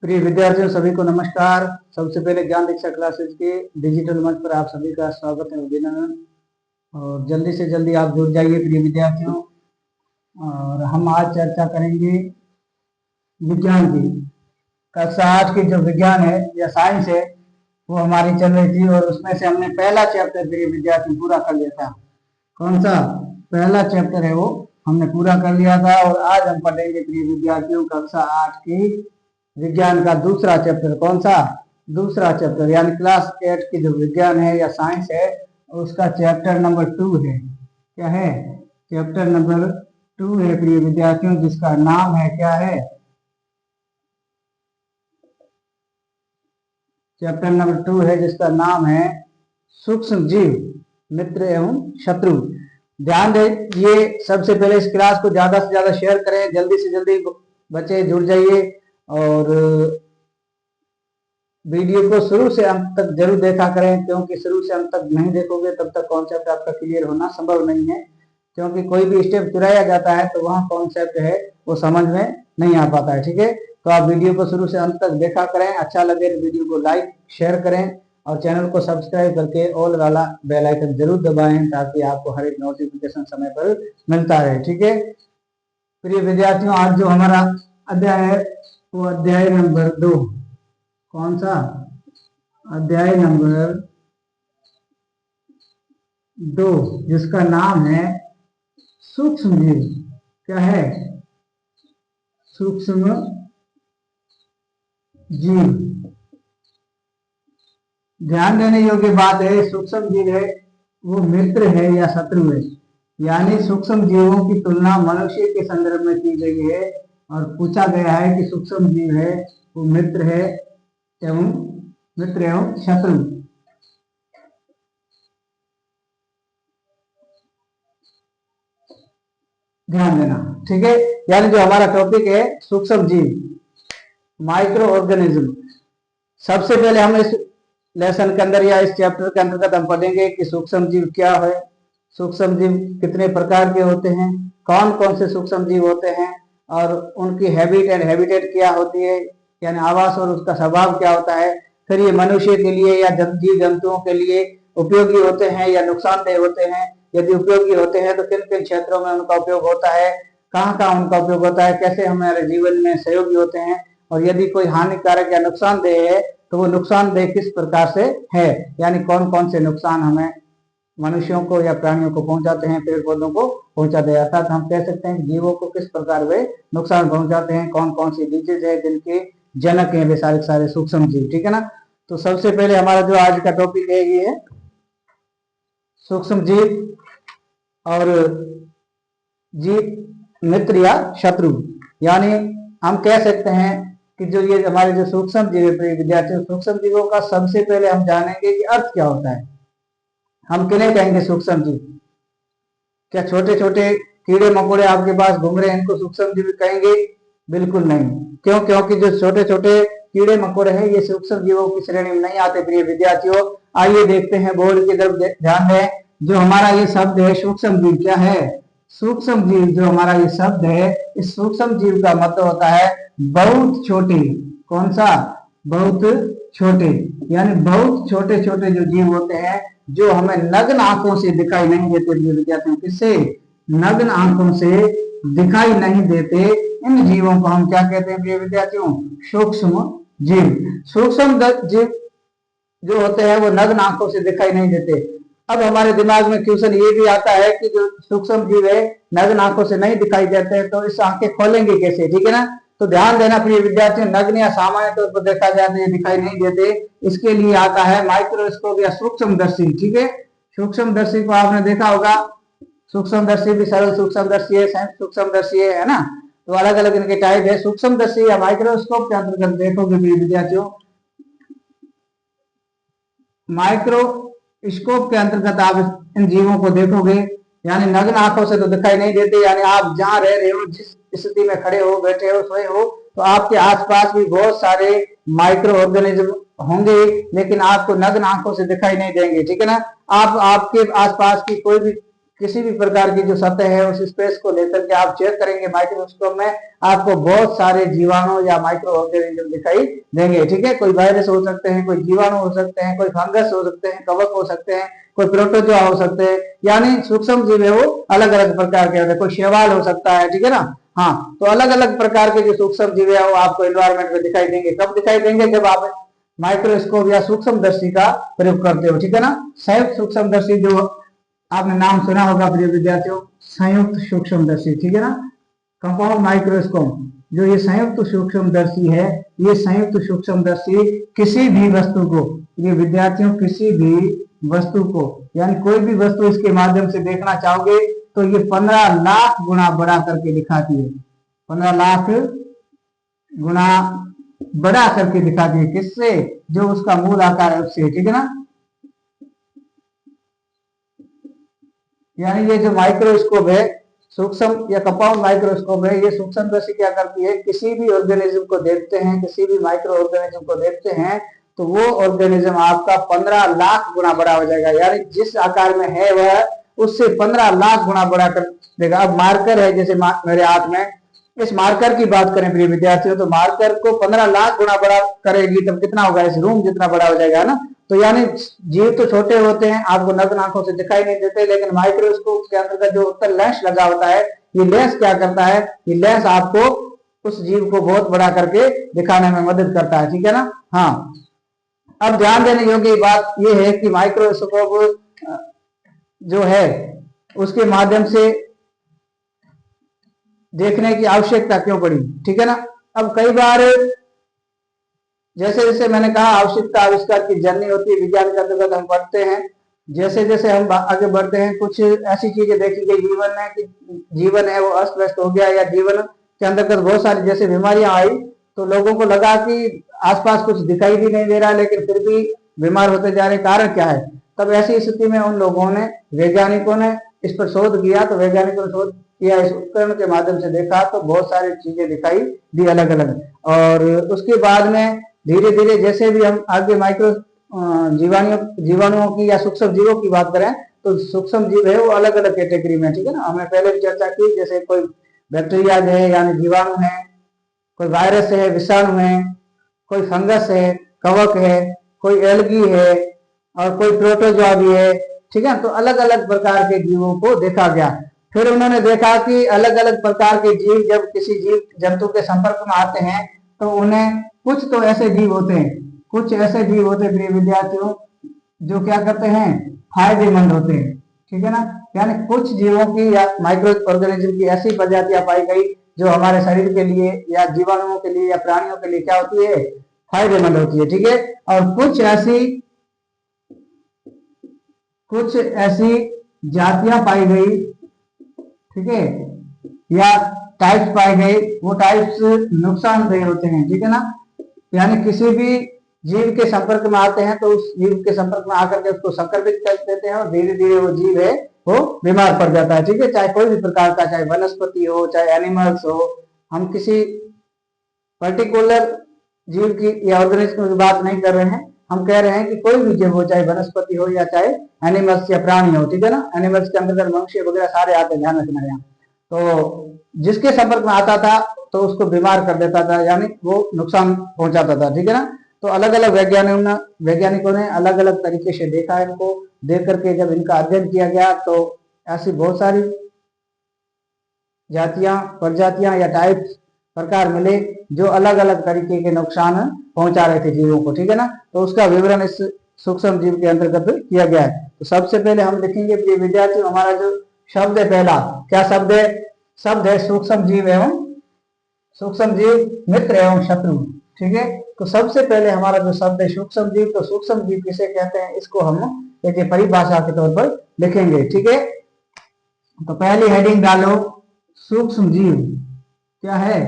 प्रिय विद्यार्थियों सभी को नमस्कार। सबसे पहले ज्ञान दीक्षा क्लासेज के डिजिटल मंच पर आप सभी का स्वागत है, अभिनंदन। और जल्दी से जल्दी आप जुड़ जाइए प्रिय विद्यार्थियों। और हम आज चर्चा करेंगे विज्ञान की। कक्षा 8 की जो विज्ञान है या साइंस है वो हमारी चल रही थी और उसमें से हमने पहला चैप्टर प्रिय विद्यार्थी पूरा कर लिया था। कौन सा पहला चैप्टर है वो हमने पूरा कर लिया था। और आज हम पढ़ेंगे प्रिय विद्यार्थियों कक्षा 8 की विज्ञान का दूसरा चैप्टर। कौन सा दूसरा चैप्टर, यानी क्लास 8 की जो विज्ञान है या साइंस है उसका चैप्टर नंबर 2 है। क्या है? चैप्टर नंबर 2 है प्रिय विद्यार्थियों, जिसका नाम है क्या है? चैप्टर नंबर 2 है जिसका नाम है सूक्ष्म जीव, मित्र एवं शत्रु। ध्यान दीजिए, सबसे पहले इस क्लास को ज्यादा से ज्यादा शेयर करें, जल्दी से जल्दी बच्चे जुड़ जाइए। और वीडियो को शुरू से अंत तक जरूर देखा करें, क्योंकि शुरू से अंत तक नहीं देखोगे तब तक कॉन्सेप्ट आपका क्लियर होना संभव नहीं है। क्योंकि कोई भी स्टेप चुराया जाता है तो वहाँ कॉन्सेप्ट है वो समझ में नहीं आ पाता है। ठीक है, तो आप वीडियो को शुरू से अंत तक देखा करें। अच्छा लगे तो वीडियो को लाइक शेयर करें और चैनल को सब्सक्राइब करके ऑल वाला बेल आइकन जरूर दबाएं, ताकि आपको हर एक नोटिफिकेशन समय पर मिलता रहे। ठीक है प्रिय विद्यार्थियों, आज जो हमारा अध्याय है वो अध्याय नंबर 2। कौन सा? अध्याय नंबर 2, जिसका नाम है सूक्ष्म जीव। क्या है? सूक्ष्म जीव। ध्यान देने योग्य बात है, सूक्ष्म जीव है वो मित्र है या शत्रु है। यानी सूक्ष्म जीवों की तुलना मनुष्य के संदर्भ में की गई है और पूछा गया है कि सूक्ष्म जीव है वो मित्र है एवं शत्रु। ध्यान देना, ठीक है। यानी जो हमारा टॉपिक है सूक्ष्म जीव, माइक्रो ऑर्गेनिज्म। सबसे पहले हम इस लेसन के अंदर या इस चैप्टर के अंतर्गत हम पढ़ेंगे कि सूक्ष्म जीव क्या है, सूक्ष्म जीव कितने प्रकार के होते हैं, कौन कौन से सूक्ष्म जीव होते हैं और उनकी हैबिट एंड हैबिटेट क्या होती है, यानी आवास और उसका स्वभाव क्या होता है। फिर ये मनुष्य के लिए या जीव जंतुओं के लिए उपयोगी होते हैं या नुकसानदेह होते हैं। यदि उपयोगी होते हैं तो किन किन क्षेत्रों में उनका उपयोग होता है, कहाँ कहाँ उनका उपयोग होता है, कैसे हमारे जीवन में सहयोगी होते हैं। और यदि कोई हानिकारक या नुकसानदेह है तो वो नुकसानदेह किस प्रकार से है, यानी कौन कौन से नुकसान हमें मनुष्यों को या प्राणियों को पहुंचाते हैं, पेड़ पौधों को पहुंचाते हैं। अर्थात हम कह सकते हैं जीवों को किस प्रकार वे नुकसान पहुंचाते हैं, कौन कौन सी डिजीज है जिनके जनक है वे सारे सारे सूक्ष्म जीव। ठीक है ना। तो सबसे पहले हमारा जो आज का टॉपिक है ये है सूक्ष्म जीव और जीव मित्र या शत्रु। यानी हम कह सकते हैं कि जो ये हमारे जो सूक्ष्म जीव है विद्यार्थियों, सूक्ष्म जीवों का सबसे पहले हम जानेंगे कि अर्थ क्या होता है। हम किन्हें कहेंगे सूक्ष्म जीव? क्या छोटे छोटे कीड़े मकोड़े आपके पास घूम रहे हैं इनको सूक्ष्म जीव कहेंगे? बिल्कुल नहीं। क्यों? क्योंकि जो छोटे छोटे कीड़े मकोड़े हैं ये सूक्ष्म जीवों की श्रेणी में नहीं आते प्रिय विद्यार्थियों। आइए देखते हैं बोर्ड की तरफ ध्यान दें। जो हमारा ये शब्द है सूक्ष्म जीव, क्या है? सूक्ष्म जीव। जो हमारा ये शब्द है इस सूक्ष्म जीव का मतलब होता है बहुत छोटे। कौन सा? बहुत छोटे। यानी बहुत छोटे छोटे जो जीव होते हैं जो हमें नग्न आंखों से दिखाई नहीं देते विद्यार्थियों। किससे? नग्न आंखों से दिखाई नहीं देते इन जीवों को हम क्या कहते हैं प्रिय विद्यार्थियों? सूक्ष्म जीव। सूक्ष्म जीव जो होते हैं वो नग्न आंखों से दिखाई नहीं देते। अब हमारे दिमाग में क्वेश्चन ये भी आता है कि जो सूक्ष्म जीव है नग्न आंखों से नहीं दिखाई देते हैं तो इस आंखें खोलेंगे कैसे? ठीक है ना। तो ध्यान देना प्रिय विद्यार्थियों, नग्न या सामान्य तौर पर देखा जाते हैं दिखाई नहीं देते, इसके लिए आता है माइक्रोस्कोप या सूक्ष्मदर्शी। ठीक है, सूक्ष्मदर्शी को आपने देखा होगा। सूक्ष्मदर्शी भी सरल सूक्ष्मदर्शी है, सूक्ष्मदर्शी है ना। तो अलग अलग इनके टाइप है। सूक्ष्मदर्शी या माइक्रोस्कोप के अंतर्गत देखोगे विद्यार्थियों, माइक्रोस्कोप के अंतर्गत आप इन जीवों को देखोगे। यानी नग्न आंखों से तो दिखाई नहीं देते, यानी आप जहां रह रहे हो, जिस स्थिति में खड़े हो, बैठे हो, सोए हो, तो आपके आसपास भी बहुत सारे माइक्रो ऑर्गेनिज्म होंगे, लेकिन आपको नग्न आंखों से दिखाई नहीं देंगे। ठीक है ना। आप आपके आसपास की कोई भी किसी भी प्रकार की जो सतह है उस स्पेस को लेकर के आप चेक करेंगे माइक्रोस्कोप में, आपको बहुत सारे जीवाणु या माइक्रो ऑर्गेनिज्म दिखाई देंगे। ठीक है, कोई वायरस हो सकते हैं, कोई जीवाणु हो सकते हैं, कोई फंगस हो सकते हैं, कवक हो सकते हैं, कोई प्रोटोजोआ हो सकते हैं, यानी सूक्ष्म जीव है वो अलग अलग प्रकार के होते हैं, कोई शैवाल हो सकता है। ठीक है ना, हाँ, तो अलग अलग प्रकार के जो सूक्ष्म जीव है वो आपको एनवायरमेंट में दिखाई देंगे। कब दिखाई देंगे? जब आप माइक्रोस्कोप या सूक्ष्मदर्शी का प्रयोग करते हो। ठीक है ना, संयुक्त सूक्ष्मदर्शी जो आपने नाम सुना होगा प्रिय विद्यार्थियों, संयुक्त सूक्ष्मदर्शी। ठीक है ना, कंपाउंड माइक्रोस्कोप, जो ये संयुक्त सूक्ष्मदर्शी है, ये संयुक्त सूक्ष्मदर्शी किसी भी वस्तु को, ये विद्यार्थियों किसी भी वस्तु को, यानी कोई भी वस्तु इसके माध्यम से देखना चाहोगे तो ये 15 लाख गुना बड़ा करके दिखाती है, 15 लाख गुना बड़ा करके दिखाती है। किससे? जो उसका मूल आकार है उससे। ठीक है ना, यानी ये जो माइक्रोस्कोप है, सूक्ष्म या कंपाउंड माइक्रोस्कोप है, ये सूक्ष्मदर्शी क्या करती है, किसी भी ऑर्गेनिज्म को देखते हैं, किसी भी माइक्रो ऑर्गेनिज्म को देखते हैं तो वो ऑर्गेनिज्म आपका 15 लाख गुना बड़ा हो जाएगा, यानी जिस आकार में है वह उससे 15 लाख गुना बड़ा कर देगा। अब मार्कर है, जैसे मेरे हाथ में, इस मार्कर की बात करें प्रिय विद्यार्थियों, तो मार्कर को 15 लाख गुना बड़ा करेगी तब कितना होगा, इस रूम जितना बड़ा हो जाएगा ना। तो यानी जीव तो छोटे होते हैं, आपको नग्न आंखों से दिखाई नहीं देते, लेकिन माइक्रोस्कोप के अंतर्गत जो उत्तर लेंस लगा होता है, ये लेंस क्या करता है, ये लेंस आपको उस जीव को बहुत बड़ा करके दिखाने में मदद करता है। ठीक है ना, हाँ। अब ध्यान देने योग्य बात यह है कि माइक्रोस्कोप जो है उसके माध्यम से देखने की आवश्यकता क्यों पड़ी। ठीक है ना, अब कई बार जैसे जैसे मैंने कहा आवश्यकता आविष्कार की जर्नी होती है, विज्ञान के अंतर्गत हम पढ़ते हैं, जैसे जैसे हम आगे बढ़ते हैं कुछ ऐसी चीजें देखी गई जीवन में कि जीवन है वो अस्त व्यस्त हो गया, या जीवन के अंतर्गत बहुत सारी जैसे बीमारियां आई तो लोगों को लगा कि आसपास कुछ दिखाई भी नहीं दे रहा, लेकिन फिर भी बीमार होते जा रहे, कारण क्या है। तब ऐसी स्थिति में उन लोगों ने, वैज्ञानिकों ने इस पर शोध किया, तो वैज्ञानिकों ने शोध किया, इस उपकरण के माध्यम से देखा तो बहुत सारी चीजें दिखाई दी अलग अलग। और उसके बाद में धीरे धीरे जैसे भी हम आगे माइक्रो जीवाणुओं की या सूक्ष्म जीवों की बात करें तो सूक्ष्म जीव है वो अलग अलग कैटेगरी में। ठीक है ना, हमने पहले भी चर्चा की, जैसे कोई बैक्टीरिया है यानी जीवाणु है, कोई वायरस है, विषाणु है, कोई फंगस है, कवक है, कोई एल्गी है और कोई प्रोटोजोआ भी है। ठीक है, तो अलग अलग प्रकार के जीवों को देखा गया। फिर उन्होंने देखा कि अलग अलग प्रकार के जीव जब किसी जीव जंतु के संपर्क में आते हैं तो उन्हें कुछ तो ऐसे जीव होते हैं, कुछ ऐसे जीव होते हैं प्रिय विद्यार्थियों जो क्या करते हैं, फायदेमंद होते हैं। ठीक है ना, यानी कुछ जीवों की या माइक्रो ऑर्गेनिज्म की ऐसी प्रजातियां पाई गई जो हमारे शरीर के लिए या जीवाणुओं के लिए या प्राणियों के लिए क्या होती है, फायदेमंद होती है। ठीक है, और कुछ ऐसी जातियां पाई गई, ठीक है, या टाइप्स पाए गए, वो टाइप्स नुकसानदेह होते हैं। ठीक है ना, यानी किसी भी जीव के संपर्क में आते हैं तो उस जीव के संपर्क में आकर के उसको संक्रमित कर देते हैं और धीरे धीरे वो जीव है वो बीमार पड़ जाता है। ठीक है, चाहे कोई भी प्रकार का, चाहे वनस्पति हो, चाहे एनिमल्स हो, हम किसी पर्टिकुलर जीव की या ऑर्गेनिज्म की बात नहीं कर रहे हैं, हम कह रहे हैं कि कोई भी जीव हो, चाहे वनस्पति हो या चाहे एनिमल्स या प्राणी हो। ठीक है ना, एनिमल्स के अंदर मनुष्य वगैरह सारे आते हैं, ध्यान रखना यहाँ। तो जिसके संपर्क में आता था तो उसको बीमार कर देता था, यानी वो नुकसान पहुंचाता था। ठीक है ना, तो अलग अलग वैज्ञानिकों ने अलग अलग तरीके से देखा, इनको देख करके जब इनका अध्ययन किया गया तो ऐसी बहुत सारी जातियां, प्रजातियां या टाइप्स, प्रकार मिले जो अलग अलग तरीके के नुकसान पहुंचा रहे थे जीवों को। ठीक है ना, तो उसका विवरण इस सूक्ष्म जीव के अंतर्गत किया गया है। तो सबसे पहले हम लिखेंगे प्रिय विद्यार्थी, हमारा जो शब्द है पहला, क्या शब्द है, शब्द है सूक्ष्म जीव एवं सूक्ष्म जीव मित्र एवं शत्रु। ठीक है, तो सबसे पहले हमारा जो शब्द है सूक्ष्म जीव, तो सूक्ष्म जीव किसे कहते हैं इसको हम एक परिभाषा के तौर पर लिखेंगे। ठीक है, तो पहली हेडिंग डालो, सूक्ष्म जीव क्या है,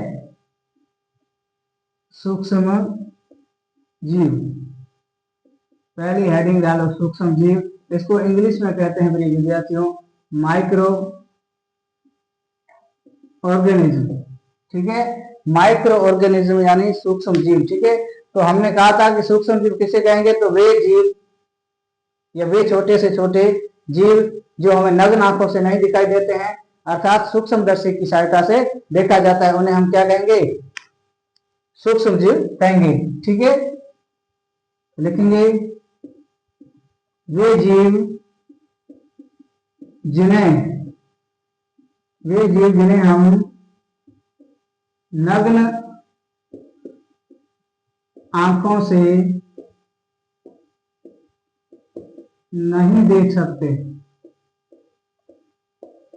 सूक्ष्म जीव, पहली हेडिंग डालो सूक्ष्म जीव। इसको इंग्लिश में कहते हैं मेरे विद्यार्थियों माइक्रो ऑर्गेनिज्म। ठीक है, माइक्रो ऑर्गेनिज्म यानी सूक्ष्म जीव। ठीक है, तो हमने कहा था कि सूक्ष्म जीव किसे कहेंगे, तो वे जीव या वे छोटे से छोटे जीव जो हमें नग्न आंखों से नहीं दिखाई देते हैं, अर्थात सूक्ष्मदर्शी की सहायता से देखा जाता है, उन्हें हम क्या कहेंगे? सूक्ष्म जीव कहेंगे। ठीक है, लिखेंगे वे जीव जिन्हें हम नग्न आंखों से नहीं देख सकते,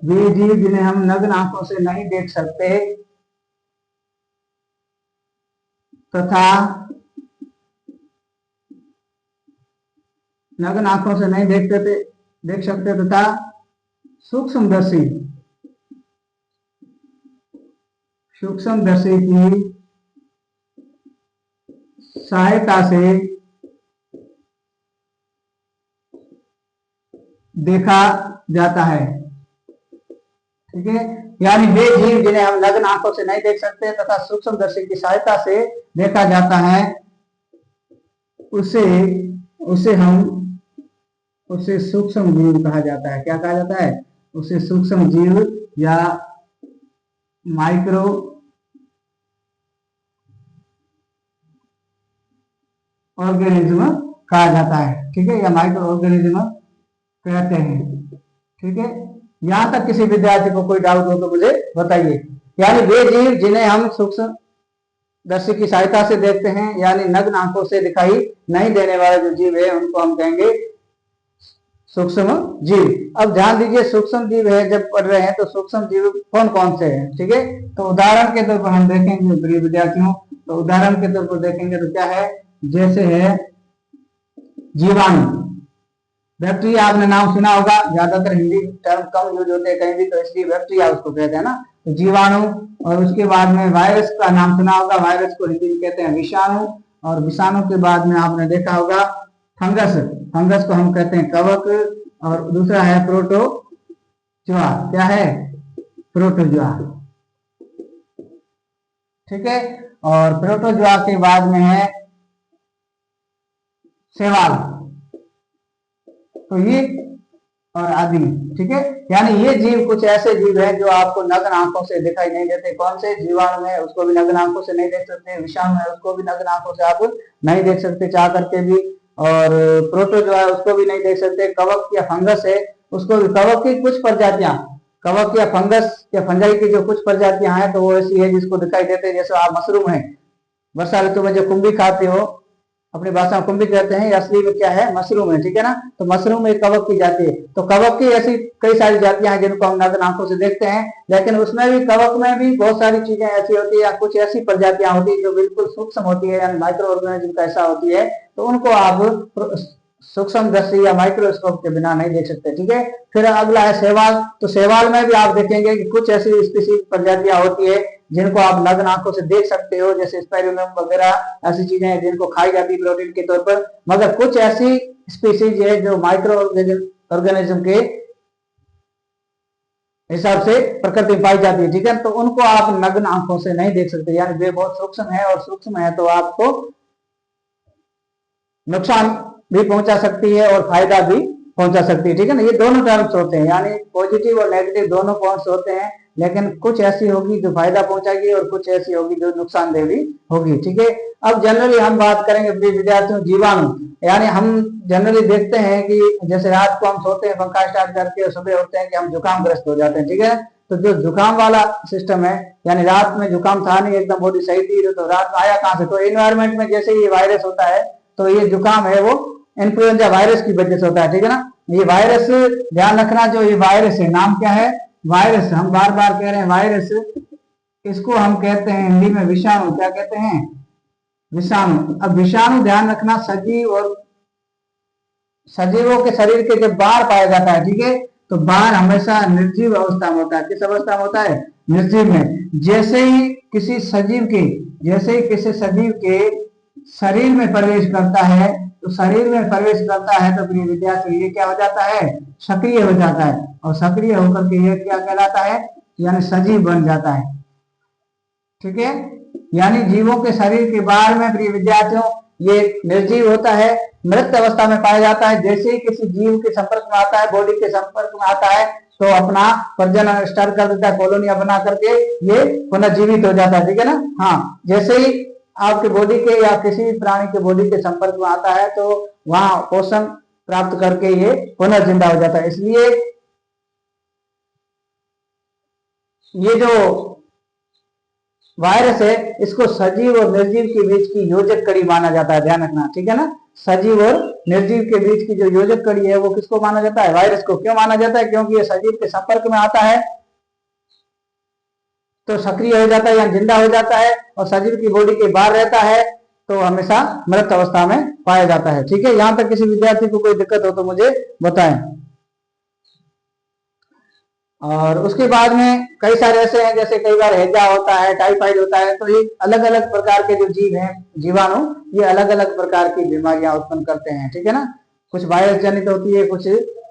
वे जीव जिन्हें हम नग्न आंखों से नहीं देख सकते तथा नग्न आंखों से नहीं देख सकते तथा सूक्ष्मदर्शी की सहायता से देखा जाता है। ठीक है, यानी वे जीव जिन्हें हम नग्न आंखों से नहीं देख सकते तथा सूक्ष्मदर्शी की सहायता से देखा जाता है, उसे सूक्ष्म जीव कहा जाता है। क्या कहा जाता है? उसे सूक्ष्म जीव या माइक्रो ऑर्गेनिज्म कहा जाता है। ठीक है, या माइक्रो ऑर्गेनिज्म कहते हैं। ठीक है, यहां तक किसी विद्यार्थी को कोई डाउट हो तो मुझे बताइए। यानी वे जीव जिन्हें हम सूक्ष्मदर्शी की सहायता से देखते हैं, यानी नग्न आंखों से दिखाई नहीं देने वाले जो जीव है उनको हम कहेंगे सूक्ष्म जीव। अब ध्यान दीजिए, सूक्ष्म जीव है जब पढ़ रहे हैं तो सूक्ष्म जीव कौन कौन से हैं? ठीक है, तो उदाहरण के तौर पर हम देखेंगे प्रिय विद्यार्थियों, तो उदाहरण के तौर पर देखेंगे तो क्या है, जैसे है जीवाणु। बैक्टीरिया आपने नाम सुना होगा, ज्यादातर हिंदी टर्म कम यूज होते हैं कहीं भी, तो इसलिए बैक्टीरिया उसको कहते हैं ना, तो जीवाणु। और उसके बाद में वायरस का नाम सुना होगा, वायरस को हिंदी में कहते हैं विषाणु। और विषाणु के बाद में आपने देखा होगा फंगस, फंगस को हम कहते हैं कवक। और दूसरा है प्रोटोजोआ। क्या है? प्रोटोजोआ। ठीक है, और प्रोटोजोआ के बाद में है शैवाल, तो ये और आदि। ठीक है, यानी ये जीव कुछ ऐसे जीव हैं जो आपको नग्न आंखों से दिखाई नहीं देते। कौन से? जीवाणु है, उसको भी नग्न आंखों से नहीं देख सकते। विषाणु है, उसको भी नग्न आंखों से आप नहीं देख सकते चाह करके भी। और प्रोटोजोआ है, उसको भी नहीं देख सकते। कवक या फंगस है, उसको भी, कवक की कुछ प्रजातियां, कवक या फंगस या फंजाई की जो कुछ प्रजातियां हैं तो वो ऐसी है जिसको दिखाई देते हैं। जैसे आप मशरूम है, वर्षा ऋतु में जो कुंभी खाते हो, अपनी भाषा में कुंभी कहते हैं, असली में क्या है? मशरूम है। ठीक है ना, तो मशरूम एक कवक की जाति है। तो कवक की ऐसी कई सारी जातियां हैं जिनको हम नग्न आंखों से देखते हैं, लेकिन उसमें भी, कवक में भी बहुत सारी चीजें ऐसी होती है, या कुछ ऐसी प्रजातियां होती है जो बिल्कुल सूक्ष्म होती है, यानी माइक्रो ऑर्गेनिज्म ऐसा होती है, तो उनको आप सूक्ष्मदर्शी या माइक्रोस्कोप के बिना नहीं देख सकते। ठीक है, फिर अगला है शैवाल। तो शैवाल में भी आप देखेंगे कि कुछ ऐसी स्पीसीज प्रजातियां होती है जिनको आप नग्न आंखों से देख सकते हो, जैसे स्पाइरुलियम वगैरह ऐसी चीजें हैं जिनको खाई जाती है प्रोटीन के तौर पर। मगर कुछ ऐसी स्पीसीज है जो माइक्रो ऑर्गेनिज्म के हिसाब से प्रकृति में पाई जाती है। ठीक है, तो उनको आप नग्न आंखों से नहीं देख सकते, यानी वे बहुत सूक्ष्म है, और सूक्ष्म है तो आपको नुकसान भी पहुंचा सकती है और फायदा भी पहुंचा सकती है। ठीक है ना, ये दोनों टर्म्स होते हैं, यानी पॉजिटिव और नेगेटिव दोनों पॉइंट्स होते हैं, लेकिन कुछ ऐसी होगी जो फायदा पहुंचाएगी और कुछ ऐसी होगी जो नुकसानदेह भी होगी। ठीक है, अब जनरली हम बात करेंगे विद्यार्थियों जीवाणु। यानी हम जनरली देखते हैं कि जैसे रात को हम सोते हैं पंखा स्टार्ट करके और सुबह उठते हैं कि हम जुकाम ग्रस्त हो जाते हैं। ठीक है, तो जो जुकाम वाला सिस्टम है, यानी रात में जुकाम था नहीं, एकदम बॉडी सही थी, तो रात में आया कहां से? तो एनवायरमेंट में जैसे ये वायरस होता है, तो ये जुकाम है वो इन्फ्लुएंजा वायरस की वजह से होता है। ठीक है ना, ये वायरस ध्यान रखना, जो ये वायरस है, नाम क्या है? वायरस। हम बार बार कह रहे हैं वायरस, इसको हम कहते हैं हिंदी में विषाणु। क्या कहते हैं? विषाणु। अब विषाणु ध्यान रखना सजीव और सजीवों के शरीर के जब बाहर पाया जाता है, ठीक है, तो बाहर हमेशा निर्जीव अवस्था में होता है। किस अवस्था में होता है? निर्जीव में। जैसे ही किसी सजीव के शरीर में प्रवेश करता है, तो शरीर में प्रवेश करता है तो प्रिय विद्यार्थी ये क्या हो जाता है? सक्रिय हो जाता है, और सक्रिय होकर के ये क्या कहलाता है? यानी सजीव बन जाता है। ठीक है, यानी जीवों के शरीर के बाहर में प्रिय विद्यार्थियों ये निर्जीव होता है, मृत अवस्था में पाया जाता है। जैसे ही किसी जीव के संपर्क में आता है, बॉडी के संपर्क में आता है, तो अपना प्रजनन स्टार्ट कर देता है, कॉलोनियां बना करके ये पुनर्जीवित हो जाता है, ठीक है ना। हाँ, जैसे ही आपके बॉडी के या किसी भी प्राणी के बॉडी के संपर्क में आता है तो वहां पोषण प्राप्त करके ये पुनर्जिंदा हो जाता है। इसलिए ये जो वायरस है इसको सजीव और निर्जीव के बीच की योजक कड़ी माना जाता है, ध्यान रखना, ठीक है ना। सजीव और निर्जीव के बीच की जो योजक कड़ी है वो किसको माना जाता है? वायरस को। क्यों माना जाता है? क्योंकि ये सजीव के संपर्क में आता है तो सक्रिय हो जाता है या जिंदा हो जाता है, और सजीव की बॉडी के बाहर रहता है तो हमेशा मृत अवस्था में पाया जाता है, ठीक है। यहां तक किसी विद्यार्थी को कोई दिक्कत हो तो मुझे बताएं। और उसके बाद में कई सारे ऐसे हैं, जैसे कई बार हैजा होता है, टाइफाइड होता है, तो ये अलग अलग प्रकार के जो जीव हैं, जीवाणु, ये अलग अलग प्रकार की बीमारियां उत्पन्न करते हैं, ठीक है ना। कुछ वायरस जनित होती है, कुछ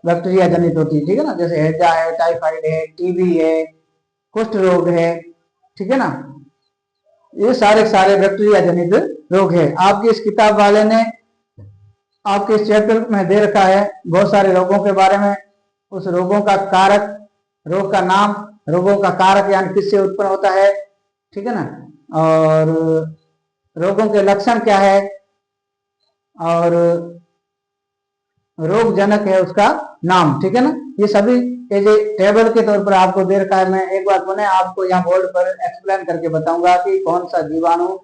बैक्टीरिया जनित होती है, ठीक है ना। जैसे हैजा है, टाइफाइड है, टीबी है, कुष्ठ रोग है, ठीक है ना। ये सारे सारे बैक्टीरिया जनित रोग है। आपकी इस किताब वाले ने आपके इस चैप्टर में दे रखा है बहुत सारे रोगों के बारे में, उस रोगों का कारक, रोग का नाम, रोगों का कारक यानी किससे उत्पन्न होता है, ठीक है ना, और रोगों के लक्षण क्या है, और रोग जनक है उसका नाम, ठीक है ना। ये सभी टेबल के तौर पर आपको दे रखा है। मैं एक बार पुनः आपको यहाँ बोर्ड पर एक्सप्लेन करके बताऊंगा कि कौन सा जीवाणु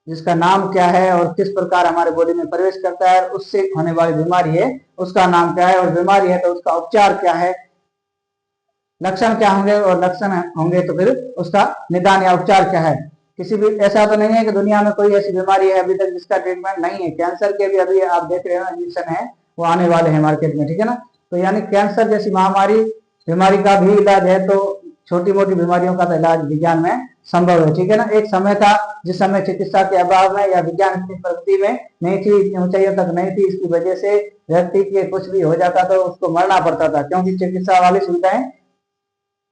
जिसका नाम क्या है और किस प्रकार हमारे बॉडी में प्रवेश करता है, उससे होने वाली बीमारी है उसका नाम क्या है, और बीमारी है तो उसका उपचार क्या है, लक्षण क्या होंगे, और लक्षण होंगे तो फिर उसका निदान या उपचार क्या है। किसी भी ऐसा तो नहीं है कि दुनिया में कोई ऐसी बीमारी है अभी तक जिसका ट्रीटमेंट नहीं है। कैंसर के भी अभी आप देख रहे हो इंजेक्शन है, वो आने वाले हैं मार्केट में, ठीक है ना। तो यानी कैंसर जैसी महामारी बीमारी का भी इलाज है, तो छोटी मोटी बीमारियों का तो इलाज विज्ञान में संभव है, ठीक है ना। एक समय था जिस समय चिकित्सा के अभाव में या विज्ञान की प्रगति में नहीं थी, इतनी ऊंचाइयों तक नहीं थी, इसकी वजह से व्यक्ति के कुछ भी हो जाता तो उसको मरना पड़ता था, क्योंकि चिकित्सा वाली सुविधाएं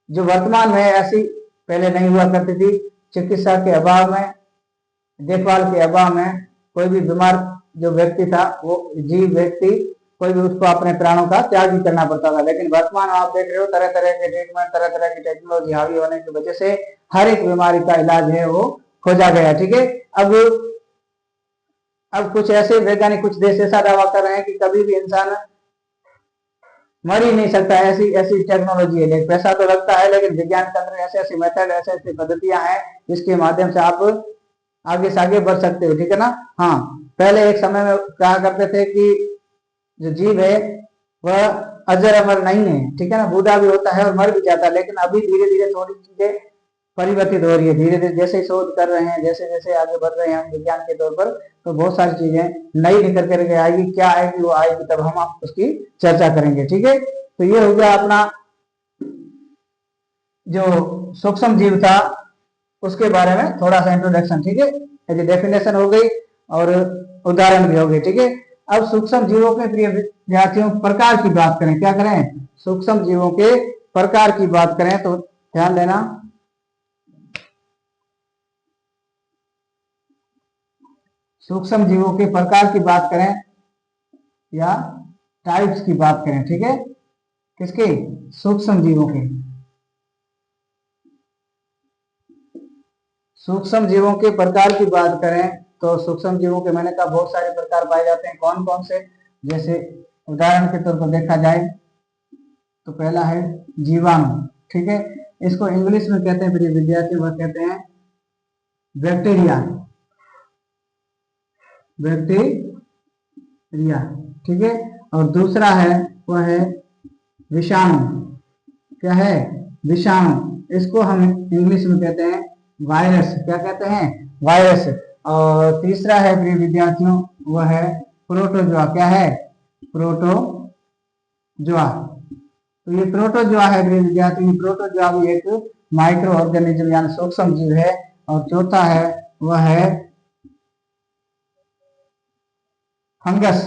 जो वर्तमान में ऐसी पहले नहीं हुआ करती थी। चिकित्सा के अभाव में, देखभाल के अभाव में कोई भी बीमार जो व्यक्ति था, वो जीव व्यक्ति, कोई भी उसको अपने प्राणों का त्याग भी करना पड़ता था। लेकिन वर्तमान आप देख रहे हो तरह तरह के ट्रीटमेंट, तरह तरह की टेक्नोलॉजी हावी होने की वजह से हर एक बीमारी का इलाज है वो खोजा गया, ठीक है। अब कुछ ऐसे वैज्ञानिक, कुछ देश ऐसा दावा कर रहे हैं कि कभी भी इंसान मर ही नहीं सकता, ऐसी ऐसी टेक्नोलॉजी है। लेकिन पैसा तो लगता है, लेकिन विज्ञान के अंदर ऐसे ऐसे मेथड, ऐसे ऐसी पद्धतियां हैं जिसके माध्यम से आप आगे से आगे बढ़ सकते हो, ठीक है ना। हाँ, पहले एक समय में कहा करते थे कि जो जीव है वह अजर अमर नहीं है, ठीक है ना, बूढ़ा भी होता है और मर भी जाता है। लेकिन अभी धीरे धीरे थोड़ी चीजें परिवर्तित हो रही है, धीरे धीरे जैसे शोध कर रहे हैं, जैसे जैसे आगे बढ़ रहे हैं विज्ञान के तौर पर, तो बहुत सारी चीजें नई निकल करके आएगी। क्या आएगी, वो आएगी तब हम उसकी चर्चा करेंगे, ठीक है। तो ये हो गया अपना जो सूक्ष्म जीव था उसके बारे में थोड़ा सा इंट्रोडक्शन, ठीक है। यदि डेफिनेशन हो गई और उदाहरण भी हो गए, ठीक है। अब सूक्ष्म जीवों के प्रिय विद्यार्थियों प्रकार की बात करें, क्या करें, सूक्ष्म जीवों के प्रकार की बात करें, तो ध्यान देना, सूक्ष्म जीवों के प्रकार की बात करें या टाइप्स की बात करें, ठीक है, किसके, सूक्ष्म जीवों के। सूक्ष्म जीवों के प्रकार की बात करें तो सूक्ष्म जीवों के मैंने कहा बहुत सारे प्रकार पाए जाते हैं। कौन कौन से, जैसे उदाहरण के तौर पर देखा जाए तो पहला है जीवाणु, ठीक है। इसको इंग्लिश में कहते हैं प्रिय विद्यार्थी, वह कहते हैं बैक्टीरिया, बैक्टीरिया, ठीक है। और दूसरा है वह है विषाणु, क्या है, विषाणु, इसको हम इंग्लिश में कहते हैं वायरस, क्या कहते हैं, वायरस। और तीसरा है प्रिय विद्यार्थियों वह है प्रोटोजोआ, क्या है, प्रोटोजोआ। तो ये प्रोटोजोआ है प्रिय विद्यार्थियों, प्रोटोजोआ भी एक माइक्रो ऑर्गेनिज्म यानी सूक्ष्म जीव है। और चौथा है वह है फंगस,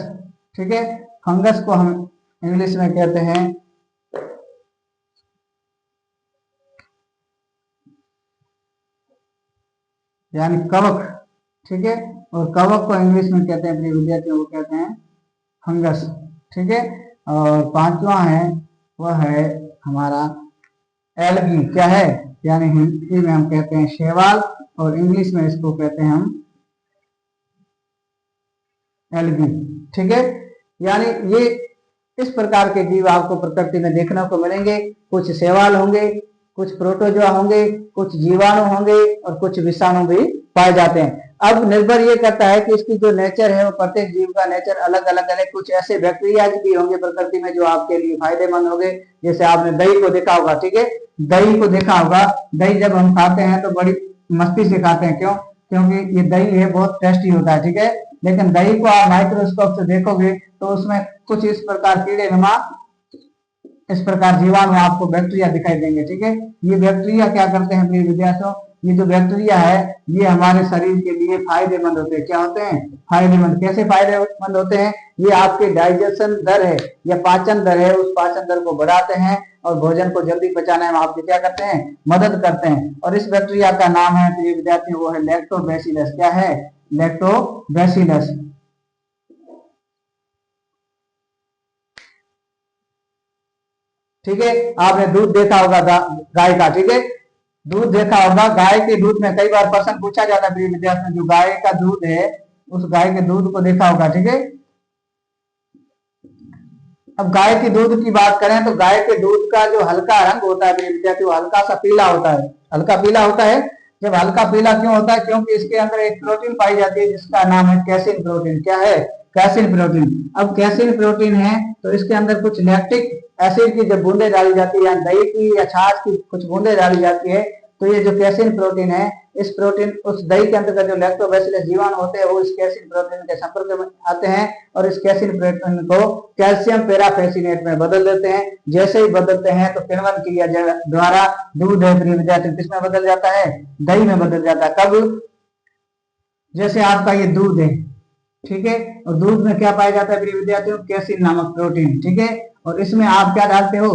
ठीक है। फंगस को हम इंग्लिश में कहते हैं यानी कवक, ठीक है। और कवक को इंग्लिश में कहते हैं प्रिय विद्यार्थियों, वो कहते हैं फंगस, ठीक है। और पांचवा है वह है हमारा एल्गी, क्या है, यानी हिंदी में हम कहते हैं शैवाल और इंग्लिश में इसको कहते हैं हम एल्गी, ठीक है। यानी ये इस प्रकार के जीव आपको प्रकृति में देखने को मिलेंगे। कुछ शैवाल होंगे, कुछ प्रोटोजोआ होंगे, कुछ जीवाणु होंगे और कुछ विषाणु भी पाए जाते हैं। अब निर्भर ये करता है कि इसकी जो नेचर है वो प्रत्येक जीव का नेचर अलग अलग है। कुछ ऐसे बैक्टीरिया भी होंगे प्रकृति में जो आपके लिए फायदेमंद होंगे, जैसे आपने दही को देखा होगा, ठीक है। दही को देखा होगा, दही जब हम खाते हैं तो बड़ी मस्ती से खाते हैं, क्यों, क्योंकि ये दही है बहुत टेस्टी होता है, ठीक है। लेकिन दही को आप माइक्रोस्कोप से देखोगे तो उसमें कुछ इस प्रकार कीड़े नुमा इस प्रकार जीवाणु आपको बैक्टीरिया दिखाई देंगे, ठीक है। ये बैक्टीरिया क्या करते हैं प्रिय विद्यार्थियों, ये जो बैक्टीरिया है ये हमारे शरीर के लिए फायदेमंद होते हैं। क्या होते हैं, फायदेमंद। कैसे फायदेमंद होते हैं, ये आपके डाइजेशन दर है या पाचन दर है, उस पाचन दर को बढ़ाते हैं और भोजन को जल्दी पचाने में आपकी क्या करते हैं, मदद करते हैं। और इस बैक्टीरिया का नाम है प्रिय विद्यार्थियों, वो है लैक्टोबैसिलस। क्या है, लैक्टोबैसिलस, ठीक है। आपने दूध देखा होगा गाय का, ठीक है, दूध देखा होगा। गाय के दूध में कई बार प्रश्न पूछा जाता है प्रिय विद्यार्थियों, जो गाय का दूध है उस गाय के दूध को देखा होगा, ठीक है। अब गाय के दूध की बात करें तो गाय के दूध का जो हल्का रंग होता है प्रिय विद्यार्थियों, हल्का सा पीला होता है, हल्का पीला होता है। जब हल्का पीला क्यों होता है, क्योंकि इसके अंदर एक प्रोटीन पाई जाती है जिसका नाम है कैसिन प्रोटीन। क्या है, कैसिन प्रोटीन। अब कैसिन प्रोटीन है तो इसके अंदर कुछ लैक्टिक एसिड की जब बूंदे डाली जाती है, या दही की या छाछ की कुछ बूंदे डाली जाती है, तो ये जो कैसिन प्रोटीन है, इस प्रोटीन उस दही के अंतर्गत जो लैक्टोबैसिलस जीवाणु होते हैं वो इस कैसिन प्रोटीन के संपर्क में आते हैं और इस कैसिन प्रोटीन को कैल्शियम पेराफेसिनेट में बदल देते हैं। जैसे ही बदलते हैं तो किण्वन क्रिया द्वारा दूध है प्रिय विद्यार्थी किसमें बदल जाता है, दही में बदल जाता है। कब, जैसे आपका ये दूध है, ठीक है, और दूध में क्या पाया जाता है प्रिय विद्यार्थियों, कैसिन नामक प्रोटीन, ठीक है। और इसमें आप क्या डालते हो,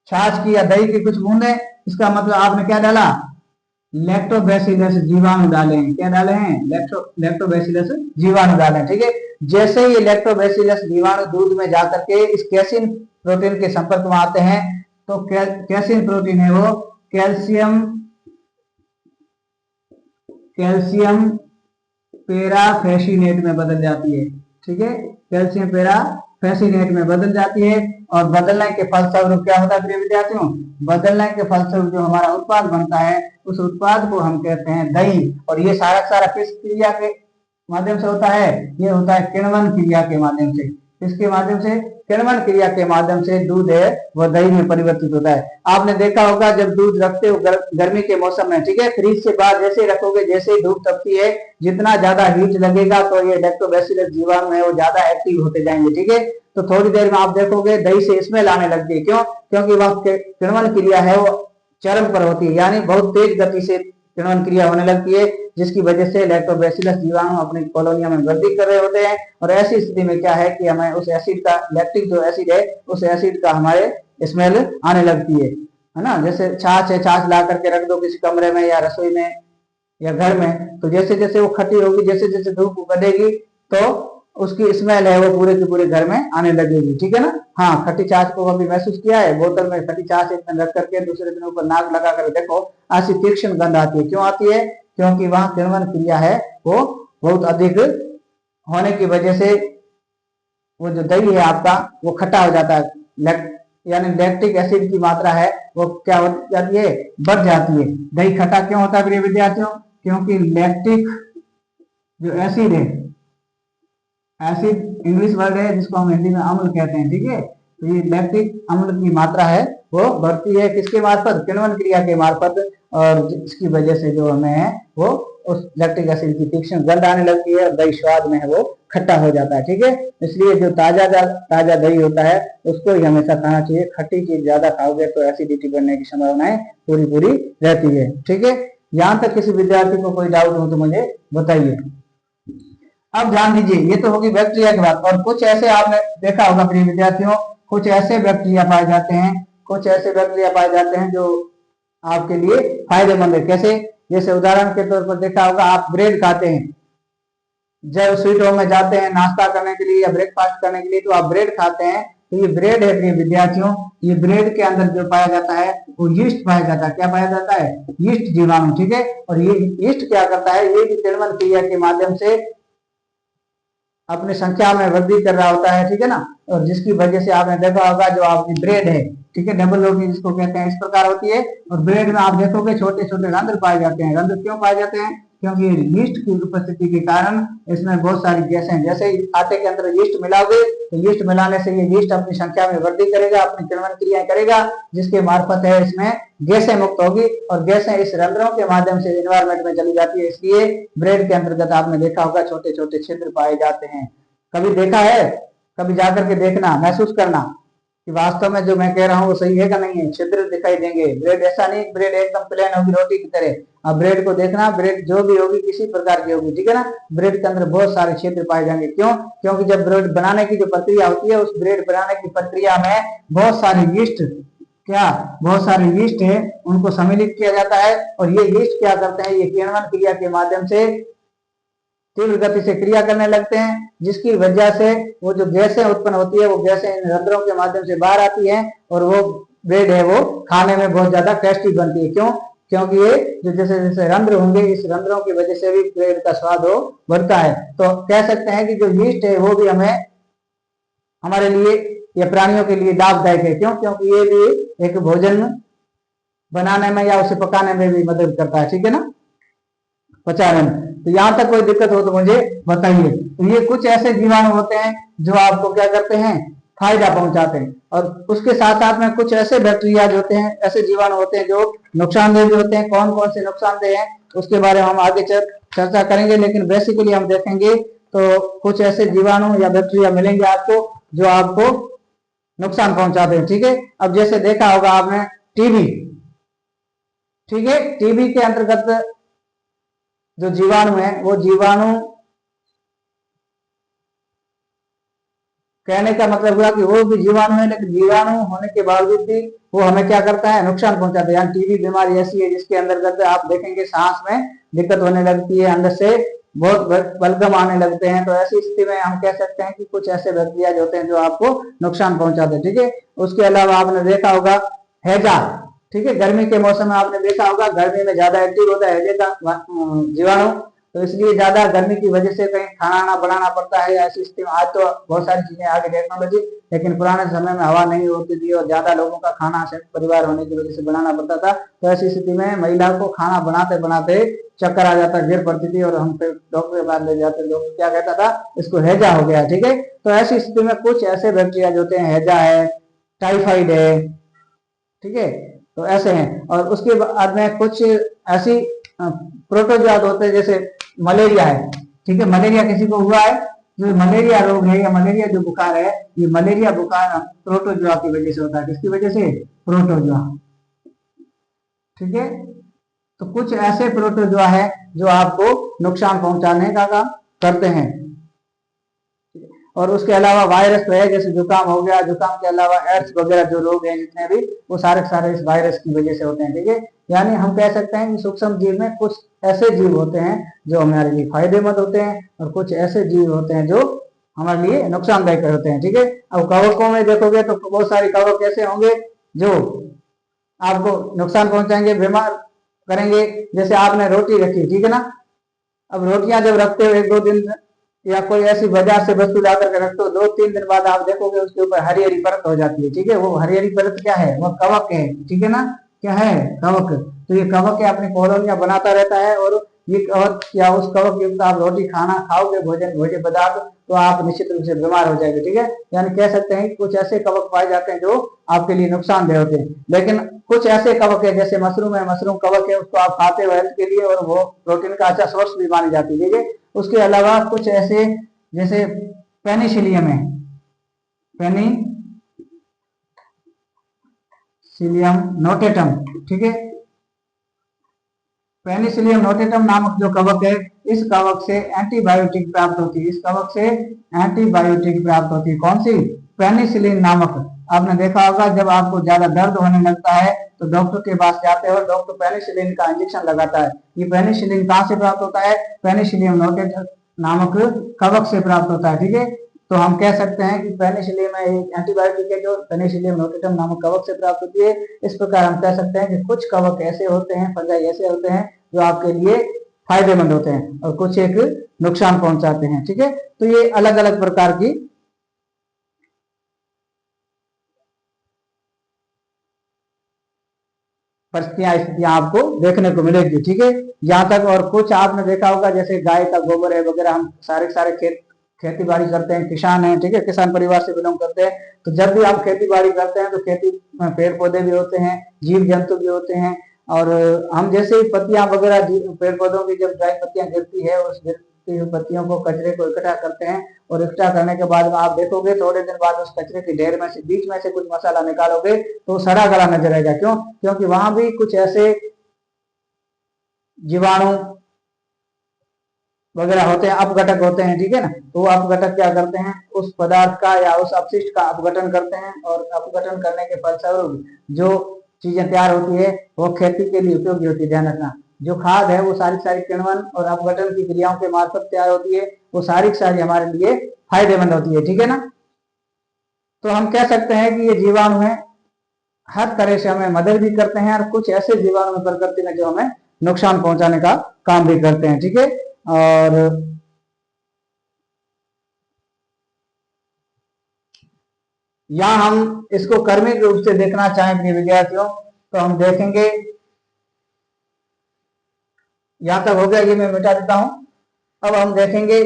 छाछ की या दही की कुछ बूंदे, इसका मतलब आपने क्या डाला, लैक्टोबैसिलस जीवाणु डाले हैं। क्या डाले हैं, लैक्टोबैसिलस जीवाणु डाले हैं, ठीक है। जैसे ये लैक्टोबैसिलस जीवाणु दूध में जाकर के इस कैसिन प्रोटीन के संपर्क में आते हैं तो कैसिन प्रोटीन है वो कैल्शियम पेराफेसिनेट में बदल जाती है, ठीक है। कैल्शियम पेराफेसिनेट में बदल जाती है और बदलने के फलस्वरूप क्या होता है प्रिय विद्यार्थियों, बदलने के फलस्वरूप जो हमारा उत्पाद बनता है उस उत्पाद को हम कहते हैं दही। और ये सारा किस क्रिया के माध्यम से होता है, ये होता है किण्वन क्रिया के माध्यम से। इसके माध्यम से, किण्वन क्रिया के माध्यम से दूध है वह दही में परिवर्तित होता है। आपने देखा होगा जब दूध रखते हो गर्मी के मौसम में, ठीक है, फ्रिज से बाहर जैसे रखोगे, जैसे ही धूप तपती है जितना ज्यादा हीट लगेगा तो ये लैक्टोबैसिलस जीवाणु है वो ज्यादा एक्टिव होते जाएंगे, ठीक है। तो थोड़ी देर में आप देखोगे दही से स्मेल आने लगती है। क्यों, क्योंकि वह किण्वन क्रिया है वो चरम पर होती है, यानी बहुत तेज गति से किण्वन क्रिया होने लगती है, जिसकी वजह से लैक्टोबैसिलस जीवाणु अपनी कॉलोनियों में वृद्धि कर रहे होते हैं। और ऐसी स्थिति में क्या है कि हमें उस एसिड का, लैक्टिक जो एसिड है उस एसिड का हमारे स्मेल आने लगती है ना। जैसे छाछ है, छाछ ला करके रख दो किसी कमरे में या रसोई में या घर में, तो जैसे जैसे वो खट्टी होगी, जैसे जैसे धूप बढ़ेगी तो उसकी स्मेल है वो पूरे के पूरे घर में आने लगेगी, ठीक है ना। हाँ, खट्टी छाछ को कभी महसूस किया है, बोतल में खट्टी छाछ एक दिन रख करके दूसरे दिन ऊपर नाक लगा कर देखो, ऐसी तीक्ष्ण गंध आती है। क्यों आती है, क्योंकि वहां किण्वन क्रिया है वो बहुत अधिक होने की वजह से वो जो दही है आपका वो खट्टा हो जाता है, यानी लैक्टिक एसिड की मात्रा है वो क्या हो जाती है, बढ़ जाती है। दही खट्टा क्यों होता है प्रिय विद्यार्थियों, क्योंकि लैक्टिक जो एसिड है, एसिड इंग्लिश वर्ड है जिसको हम हिंदी में अम्ल कहते हैं, ठीक है। तो ये लैक्टिक अम्ल की मात्रा है वो बढ़ती है किसके मार्फत, किण्वन क्रिया के मार्फत, और जिसकी वजह से जो हमें है वो उस लैक्टिक एसिड की तीक्ष्ण गंध आने लगती है और दही स्वाद में है वो खट्टा हो जाता है, ठीक है। इसलिए जो ताजा दही होता है उसको ही हमेशा खाना चाहिए। खट्टी चीज ज्यादा खाओगे तो एसिडिटी बढ़ने की संभावनाएं पूरी रहती है, ठीक है। यहाँ तक किसी विद्यार्थी को कोई डाउट हो तो मुझे बताइए। अब ध्यान दीजिए, ये तो होगी बैक्टीरिया की बात। और कुछ ऐसे आपने देखा होगा प्रिय विद्यार्थियों, कुछ ऐसे बैक्टीरिया पाए जाते हैं, कुछ ऐसे बैक्टीरिया पाए जाते हैं जो आपके लिए फायदेमंद है। कैसे, जैसे उदाहरण के तौर पर देखा होगा, आप ब्रेड खाते हैं, जब स्वीट होम में जाते हैं नाश्ता करने के लिए या ब्रेकफास्ट करने के लिए, तो आप ब्रेड खाते हैं। तो ये ब्रेड है प्रिय विद्यार्थियों, ये ब्रेड के अंदर जो पाया जाता है वो यीस्ट पाया जाता है। क्या पाया जाता है? यीस्ट जीवाणु, ठीक है। और ये यीस्ट क्या करता है, ये भी किण्वन क्रिया के माध्यम से अपनी संख्या में वृद्धि कर रहा होता है, ठीक है ना। और जिसकी वजह से आपने देखा होगा जो आपकी ब्रेड है, ठीक है, डबल रोटी जिसको कहते हैं, इस प्रकार होती है। और ब्रेड में आप देखोगे छोटे छोटे रंध्र पाए जाते हैं। रंध्र क्यों पाए जाते हैं? क्योंकि यीस्ट की उपस्थिति के कारण इसमें बहुत सारी गैसें, जैसे आटे के अंदर यीस्ट मिलाओगे तो यीस्ट मिलाने से ये यीस्ट अपनी संख्या में वृद्धि करेगा, अपनी किण्वन क्रियाएं करेगा, जिसके मार्फत है इसमें गैसें मुक्त होगी और गैसें इस रंध्रों के माध्यम से एनवायरमेंट में चली जाती है। इसलिए ब्रेड के अंतर्गत आपने देखा होगा छोटे छोटे छिद्र पाए जाते हैं। कभी देखा है? कभी जाकर के देखना, महसूस करना कि वास्तव में जो मैं कह रहा हूँ वो सही है कि नहीं है। छिद्र दिखाई देंगे। ब्रेड ऐसा नहीं, ब्रेड एकदम प्लेन होगी रोटी की तरह। अब ब्रेड को देखना, ब्रेड जो भी होगी किसी प्रकार की होगी, ठीक है ना। ब्रेड के अंदर बहुत सारे छिद्र पाए जाएंगे। क्यों? क्योंकि जब ब्रेड बनाने की जो प्रक्रिया होती है, उस ब्रेड बनाने की प्रक्रिया में बहुत सारे यीस्ट, क्या बहुत सारे यीस्ट है, उनको सम्मिलित किया जाता है। और ये यीस्ट क्या करते हैं, ये किण्वन क्रिया के माध्यम से तीव्र गति से क्रिया करने लगते हैं, जिसकी वजह से वो जो गैसें उत्पन्न होती है वो गैसें इन रंध्रों के माध्यम से बाहर आती हैं और वो ब्रेड है वो खाने में बहुत ज्यादा टेस्टी बनती है। क्यों? क्योंकि ये जो जैसे जैसे रंध्र होंगे, इस रंध्रों की वजह से भी ब्रेड का स्वाद हो बढ़ता है। तो कह सकते हैं कि जो यीस्ट है वो भी हमें, हमारे लिए या प्राणियों के लिए लाभदायक है। क्यों? क्योंकि ये भी एक भोजन बनाने में या उसे पकाने में भी मदद करता है, ठीक है ना, पचाने में। तो यहाँ तक कोई दिक्कत हो तो मुझे बताइए। तो ये कुछ ऐसे जीवाणु होते हैं जो आपको क्या करते हैं, फायदा पहुंचाते हैं। और उसके साथ साथ में कुछ ऐसे बैक्टीरिया होते हैं, ऐसे जीवाणु होते हैं जो नुकसानदेह भी होते हैं। कौन कौन से नुकसानदेह हैं उसके बारे में हम आगे चर्चा करेंगे, लेकिन बेसिकली हम देखेंगे तो कुछ ऐसे जीवाणु या बैक्टीरिया मिलेंगे आपको जो आपको नुकसान पहुंचाते हैं, ठीक है। अब जैसे देखा होगा आपने टीबी, ठीक है, टीबी के अंतर्गत जो जीवाणु है वो जीवाणु, कहने का मतलब हुआ कि वो भी जीवाणु है, लेकिन जीवाणु होने के बावजूद भी वो हमें क्या करता है, नुकसान पहुंचाता है। यानी टीबी बीमारी ऐसी है जिसके अंतर्गत आप देखेंगे सांस में दिक्कत होने लगती है, अंदर से बहुत बलगम आने लगते हैं। तो ऐसी स्थिति में हम कह सकते हैं कि कुछ ऐसे बैक्टीरिया होते हैं जो आपको नुकसान पहुंचाते हैं, ठीक है। उसके अलावा आपने देखा होगा हैजा, ठीक है, गर्मी के मौसम में आपने देखा होगा गर्मी में ज्यादा एक्टिव होता है हैजे का जीवाणु। तो इसलिए ज्यादा गर्मी की वजह से कहीं खाना ना बनाना पड़ता है ऐसी स्थिति में। आज तो बहुत सारी चीजें आगे टेक्नोलॉजी, लेकिन पुराने समय में हवा नहीं होती थी और ज्यादा लोगों का खाना परिवार होने की वजह से बनाना पड़ता था। तो ऐसी स्थिति में महिला को खाना बनाते बनाते चक्कर आ जाता, गिर पड़ती थी और हम फिर डॉक्टर के पास ले जाते। डॉक्टर क्या कहता था, इसको हैजा हो गया, ठीक है। तो ऐसी स्थिति में कुछ ऐसे बैक्टीरिया होते हैं, हैजा है, टाइफाइड है, ठीक है, तो ऐसे हैं। और उसके बाद में कुछ ऐसी प्रोटोजोआ होते हैं, जैसे मलेरिया है, ठीक है। मलेरिया किसी को हुआ है, जो मलेरिया रोग है या मलेरिया जो बुखार है, ये मलेरिया बुखार प्रोटोजोआ की वजह से होता है। किसकी वजह से? प्रोटोजोआ, ठीक है। तो कुछ ऐसे प्रोटोजोआ है जो आपको नुकसान पहुंचाने का काम करते हैं। और उसके अलावा वायरस तो है, जैसे जुकाम हो गया, जुकाम के अलावा एड्स वगैरह जो रोग हैं जितने भी, वो सारे सारे इस वायरस की वजह से होते हैं, ठीक है। यानी हम कह सकते हैं कि सूक्ष्म जीव में कुछ ऐसे जीव होते हैं जो हमारे लिए फायदेमंद होते हैं और कुछ ऐसे जीव होते हैं जो हमारे लिए नुकसानदायक होते हैं, ठीक है। अब कवकों में देखोगे तो बहुत सारे कवक ऐसे होंगे जो आपको नुकसान पहुंचाएंगे, बीमार करेंगे। जैसे आपने रोटी रखी, ठीक है ना, अब रोटियां जब रखते हो 1-2 दिन या कोई ऐसी बाजार से वस्तु ला करके रखते हो, 2-3 दिन बाद आप देखोगे उसके ऊपर हरी हरी परत हो जाती है, ठीक है। वो हरी हरी परत क्या है? वो कवक है, ठीक है ना। क्या है? कवक। तो ये कवक है अपनी कॉलोनियां बनाता रहता है और ये कवक या उस कवक युक्त आप रोटी खाना खाओगे, भोज्य पदार्थ, तो आप निश्चित रूप से बीमार हो जाएंगे, ठीक है। यानी कह सकते हैं कि कुछ ऐसे कवक पाए जाते हैं जो आपके लिए नुकसानदेह होते हैं। लेकिन कुछ ऐसे कवक है, जैसे मशरूम है, मशरूम कवक है, उसको आप खाते हो हेल्थ के लिए और वो प्रोटीन का अच्छा सोर्स भी मानी जाती है, ठीक है। उसके अलावा कुछ ऐसे जैसे पेनिसिलियम है, पेनिसिलियम नोटेटम, ठीक है। पेनिसिलियम नोटेटम नामक जो कवक है, इस कवक से एंटीबायोटिक प्राप्त होती है, इस कवक से एंटीबायोटिक प्राप्त होती है। कौन सी? पेनिसिलिन नामक। आपने देखा होगा जब आपको ज्यादा दर्द होने लगता है तो डॉक्टर के पास जाते हैं और डॉक्टर पेनिसिलिन का इंजेक्शन लगाता है। ये पेनिसिलिन कहाँ से प्राप्त होता है? पेनिसिलियम नोटेटम नामक कवक से प्राप्त होता है। ठीक है, तो हम कह सकते हैं कि पेनिसिलियम एक एंटीबायोटिक है जो पेनिसिलियम नोटेटम नामक कवक से प्राप्त होती है। इस प्रकार हम कह सकते हैं कि कुछ कवक ऐसे होते हैं, फंजाई ऐसे होते हैं जो आपके लिए फायदेमंद होते हैं और कुछ एक नुकसान पहुंचाते हैं। ठीक है, तो ये अलग अलग प्रकार की परिस्थितियां स्थितियां आपको देखने को मिलेगी। ठीक है, यहाँ तक। और कुछ आपने देखा होगा जैसे गाय का गोबर है वगैरह, हम सारे खेती बाड़ी करते हैं, किसान हैं। ठीक है, किसान परिवार से बिलोंग करते हैं। तो जब भी हम खेती बाड़ी करते हैं तो खेती पेड़ पौधे भी होते हैं, जीव जंतु भी होते हैं। और हम जैसे ही पत्तियां वगैरह पेड़ पौधों की जब ड्राई पत्तियां गिरती है, उस गिरती हुई पत्तियों को कचरे को इकट्ठा करते हैं और इकट्ठा करने के बाद आप देखोगे थोड़े दिन बाद उस कचरे के ढेर में से बीच में से कुछ मसाला निकालोगे तो सड़ा गला नजर आएगा। क्यों? क्योंकि वहां भी कुछ ऐसे जीवाणु वगैरह होते हैं, अपघटक होते हैं। ठीक है ना, तो वो अपघटक क्या करते हैं, उस पदार्थ का या उस अपशिष्ट का अपघटन करते हैं और अपघटन करने के फलस्वरूप जो चीजें तैयार होती है वो खेती के लिए उपयोगी होती है। ध्यान रखना, जो खाद है वो सारी किण्वन और अपघटन की क्रियाओं के मार्फत तैयार होती है, वो सारी हमारे लिए फायदेमंद होती है। ठीक है ना, तो हम कह सकते हैं कि ये जीवाणु है हर तरह से हमें मदद भी करते हैं और कुछ ऐसे जीवाणु प्रकृति में जो हमें नुकसान पहुंचाने का काम भी करते हैं। ठीक है, और यहां हम इसको कर्मिक रूप से देखना चाहें प्रिय विद्यार्थियों तो हम देखेंगे, यहां तक हो गया, ये मैं मिटा देता हूं। अब हम देखेंगे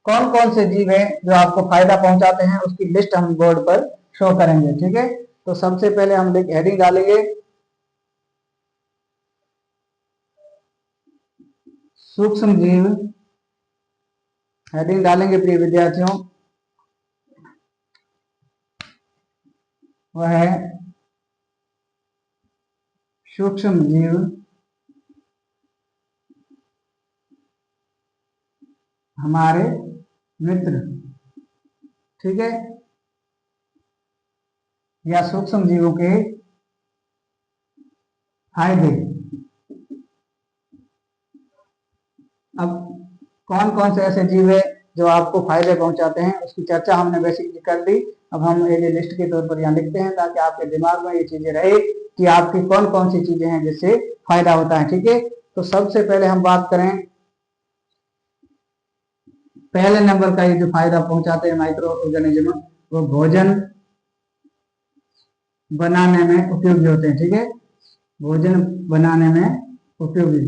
कौन कौन से जीव हैं जो आपको फायदा पहुंचाते हैं, उसकी लिस्ट हम बोर्ड पर शो करेंगे। ठीक है, तो सबसे पहले हम हेडिंग डालेंगे सूक्ष्म जीव। हेडिंग डालेंगे प्रिय विद्यार्थियों, वह है सूक्ष्म जीव हमारे मित्र। ठीक है, या सूक्ष्म जीवों के फायदे। अब कौन कौन से ऐसे जीव है जो आपको फायदे पहुंचाते हैं उसकी चर्चा हमने बेसिकली कर ली। अब हम ये लिस्ट के तौर पर यहाँ लिखते हैं ताकि आपके दिमाग में ये चीजें रहे कि आपकी कौन कौन सी चीजें हैं जिससे फायदा होता है। ठीक है, तो सबसे पहले हम बात करें पहले नंबर का, ये जो फायदा पहुंचाते हैं माइक्रो ऑर्गेनिज्म, वो भोजन बनाने में उपयोगी होते हैं। ठीक है, भोजन बनाने में उपयोगी,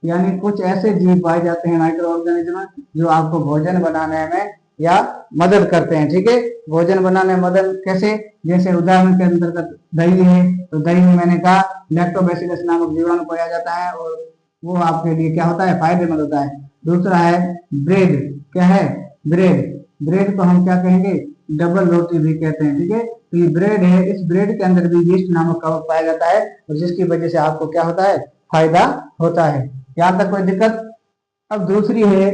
यानी कुछ ऐसे जीव पाए जाते हैं माइक्रो ऑर्गेनिज्म जो आपको भोजन बनाने में या मदद करते हैं। ठीक है, भोजन बनाने में मदद कैसे? जैसे उदाहरण के अंतर्गत दही है, तो दही में मैंने कहा लैक्टोबैसिलस नामक जीवाणु पाया जाता है और वो आपके लिए क्या होता है, फायदेमंद होता है। दूसरा है ब्रेड। क्या है? ब्रेड। ब्रेड को हम क्या कहेंगे, डबल रोटी भी कहते हैं। ठीक है, तो ये ब्रेड है, इस ब्रेड के अंदर भी यीस्ट नामक कवक पाया जाता है और जिसकी वजह से आपको क्या होता है, फायदा होता है। यहाँ तक कोई दिक्कत? अब दूसरी है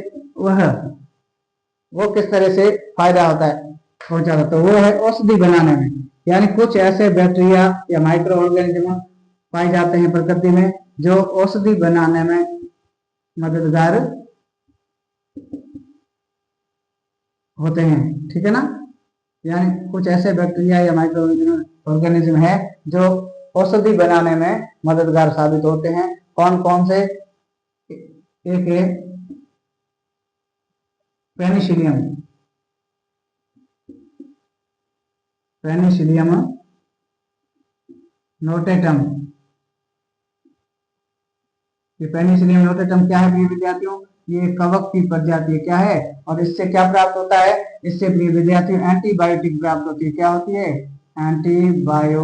वो किस तरह से फायदा होता है पहुंचाता है, तो वो है औषधि बनाने में, यानी कुछ ऐसे बैक्टीरिया या माइक्रो ऑर्गेनिज्म पाए जाते हैं प्रकृति में जो औषधि बनाने में मददगार होते हैं। ठीक है ना, यानी कुछ ऐसे बैक्टीरिया या माइक्रो ऑर्गेनिज्म है जो औषधि बनाने में मददगार साबित होते हैं। कौन कौन से? एक है पेनिसिलियम। Penicillium notatum. ये पेनिसिलियम नोटेटम क्या है प्रिय विद्यार्थियों? ये कवक की प्रजाति क्या है और इससे क्या प्राप्त होता है? इससे प्रिय विद्यार्थियों एंटीबायोटिक प्राप्त होती है। क्या होती है? एंटीबायोटिक।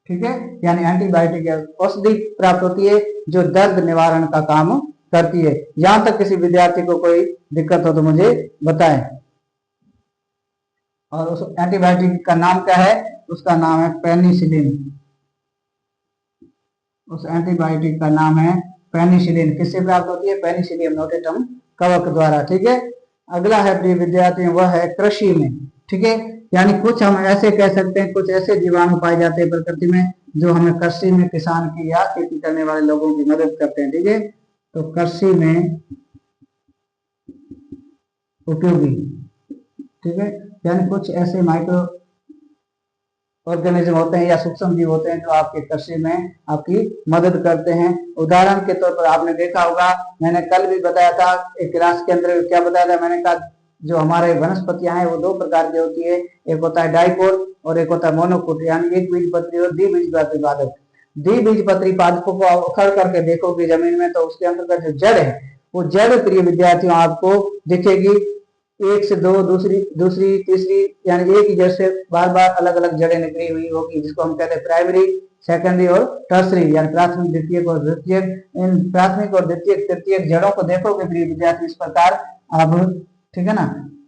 ठीक है, यानी एंटीबायोटिक औषधि प्राप्त होती है जो दर्द निवारण का काम करती है। यहां तक किसी विद्यार्थी को कोई दिक्कत हो तो मुझे बताएं। और उस एंटीबायोटिक का नाम क्या है? उसका नाम है पेनिसिलिन। उस एंटीबायोटिक का नाम है पेनिसिलिन। किससे प्राप्त होती है? पेनिसिलियम नोटेटम कवक द्वारा। ठीक है, अगला है प्रिय विद्यार्थियों, वह है कृषि में। ठीक है, यानी कुछ हम ऐसे कह सकते हैं, कुछ ऐसे जीवाणु पाए जाते हैं प्रकृति में जो हमें कृषि में किसान की या खेती करने वाले लोगों की मदद करते हैं। ठीक है, तो कृषि में उपयोगी, ठीक है, यानी कुछ ऐसे माइक्रो ऑर्गेनिज्म होते हैं या सूक्ष्म जीव होते हैं जो आपके कृषि में आपकी मदद करते हैं। उदाहरण के तौर पर आपने देखा होगा, मैंने कल भी बताया था एक क्लास के अंदर, क्या बताया था मैंने कहा, जो हमारे वनस्पतियां हैं वो दो प्रकार की होती है, एक होता है डाइकोट और एक होता है मोनोकोट, यानी एक बीजपत्री और द्विबीजपत्री पादप। द्विबीजपत्री पादपों को उखड़ करके देखोगे जमीन में, तो उसके अंदर का जो जड़ है वो जड़, प्रिय विद्यार्थियों, आपको दिखेगी एक से दो, दूसरी दूसरी तीसरी, यानी एक ही जड़ से बार बार अलग अलग जड़ें निकली हुई होगी, जिसको हम कहते हैं प्राइमरी, सेकेंडरी और टर्सरी, यानी प्राथमिक, द्वितीयक और द्वितीयक। इन प्राथमिक और द्वितीयक तृतीयक जड़ों को देखोगे प्रिय विद्यार्थी इस प्रकार अब, ठीक है ना,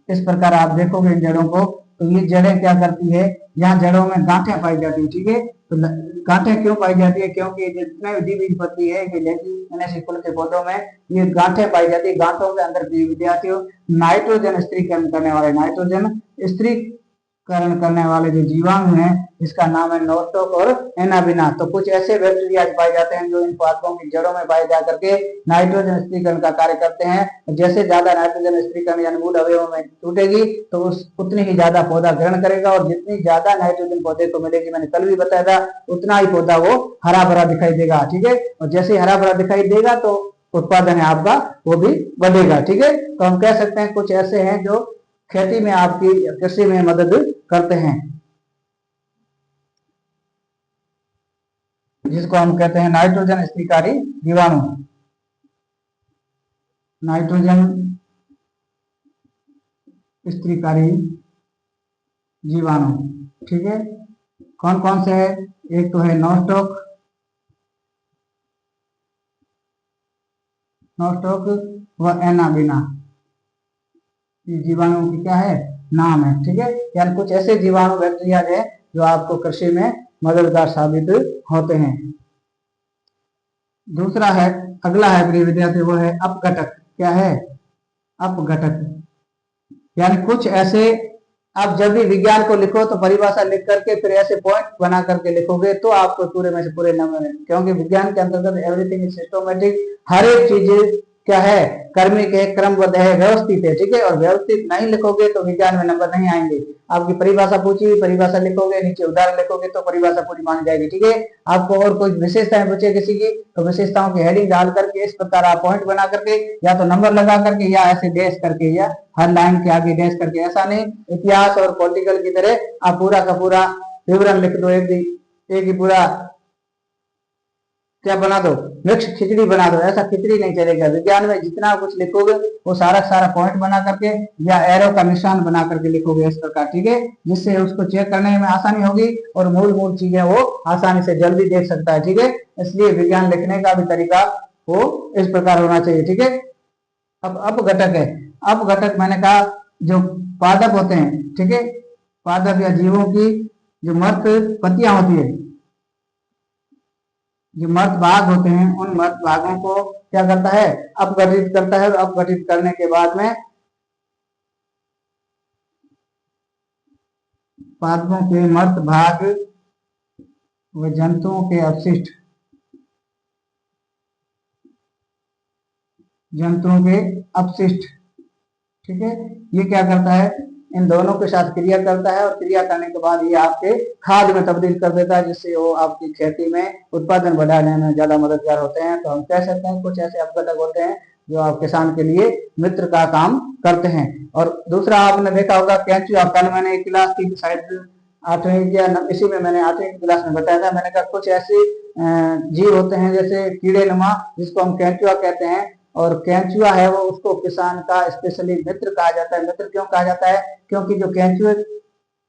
इस प्रकार आप देखोगे इन जड़ों को, तो ये जड़ें क्या करती है, यहाँ जड़ों में गांठें पाई जाती है। ठीक है, तो गांठें क्यों पाई जाती है, क्योंकि जितने भी द्विबीजपत्री है ये लेंटिसिनेसी कुल के पौधों में ये गांठें पाई जाती है। गांठों के अंदर विद्यार्थियों नाइट्रोजन स्त्रीकरण करने वाले, नाइट्रोजन स्त्रीकरण करने वाले जो जीवाणु हैं, इसका नाम है नोस्टोक और एनाबिना। तो कुछ ऐसे बैक्टीरिया पाए जाते हैं जो इन पादपों की जड़ों में पाए जा करके नाइट्रोजन स्त्रीकरण का कार्य करते हैं। जैसे ज्यादा नाइट्रोजन स्त्रीकरण यानी मूल अवयवों में टूटेगी तो उतनी ही ज्यादा पौधा ग्रहण करेगा, और जितनी ज्यादा नाइट्रोजन पौधे को मिलेगी, मैंने कल भी बताया था, उतना ही पौधा वो हरा भरा दिखाई देगा। ठीक है, और जैसे हरा भरा दिखाई देगा तो उत्पादन है आपका वो भी बढ़ेगा। ठीक है, तो हम कह सकते हैं कुछ ऐसे हैं जो खेती में आपकी कृषि में मदद करते हैं, जिसको हम कहते हैं नाइट्रोजन स्त्रीकारी जीवाणु, नाइट्रोजन स्त्रीकारी जीवाणु। ठीक है, कौन कौन से है, एक तो है नोस्टोक, नोस्टोक व एनाबिना, जीवाणुओं की क्या है, नाम है। ठीक है, यानी कुछ ऐसे जीवाणु बैक्टीरिया है जो आपको कृषि में मददगार साबित होते हैं। दूसरा है, अगला है प्रिय विद्यार्थी, वो है अपघटक। क्या है, अपघटक, यानी कुछ ऐसे, आप जब भी विज्ञान को लिखो तो परिभाषा लिख करके फिर ऐसे पॉइंट बना करके लिखोगे तो आपको पूरे में से पूरे नंबर है, क्योंकि विज्ञान के अंतर्गत एवरीथिंग इज सिस्टमैटिक, हर एक चीज क्या है, क्रमिक है, क्रमबद्ध है, व्यवस्थित है। ठीक है, और व्यवस्थित नहीं लिखोगे तो विज्ञान में नंबर नहीं आएंगे। आपकी परिभाषा पूछी, परिभाषा लिखोगे, नीचे उदाहरण लिखोगे तो परिभाषा पूरी मानी जाएगी। ठीक है, आपको और कोई विशेषताएं पूछे किसी की, तो विशेषताओं की हेडिंग डाल करके इस प्रकार आप पॉइंट बना करके या तो नंबर लगा करके या ऐसे डैश करके या हर लाइन के आगे डैश करके, ऐसा नहीं इतिहास और पॉलिटिकल की तरह आप पूरा का पूरा विवरण लिख दो, एक ही पूरा क्या बना दो, मिक्स खिचड़ी बना दो, ऐसा खिचड़ी नहीं चलेगा। विज्ञान में जितना कुछ लिखोगे वो सारा पॉइंट बना करके या एरो का निशान बना करके लिखोगे इस प्रकार। ठीक है, जिससे उसको चेक करने में आसानी होगी और मूल चीजें वो आसानी से जल्दी देख सकता है। ठीक है, इसलिए विज्ञान लिखने का भी तरीका वो इस प्रकार होना चाहिए। ठीक है, अब अपघटक है, अपघटक मैंने कहा जो पादप होते हैं, ठीक है, पादप या जीवों की जो मर्त पत्तियां होती है, जो मर्द भाग होते हैं, उन मर्द भागों को क्या करता है, अपघटित करता है। अपघटित करने के बाद में पादपों के मर्द भाग व जंतुओं के अपशिष्ट, जंतुओं के अपशिष्ट, ठीक है, ये क्या करता है, इन दोनों के साथ क्रिया करता है और क्रिया करने के बाद ये आपके खाद में तब्दील कर देता है, जिससे वो आपकी खेती में उत्पादन बढ़ाने में ज्यादा मददगार होते हैं। तो हम कह सकते हैं कुछ ऐसे अपघटक होते हैं जो आप किसान के लिए मित्र का काम करते हैं। और दूसरा आपने देखा होगा केंचुआ, कल मैंने एक क्लास की शायद 8वीं या इसी में मैंने 8वीं क्लास में बताया था, मैंने कहा कुछ ऐसे जीव होते हैं जैसे कीड़े नुमा, जिसको हम केंचुआ कहते हैं। और केंचुआ है वो, उसको किसान का स्पेशली मित्र कहा जाता है। मित्र क्यों कहा जाता है, क्योंकि जो केंचुए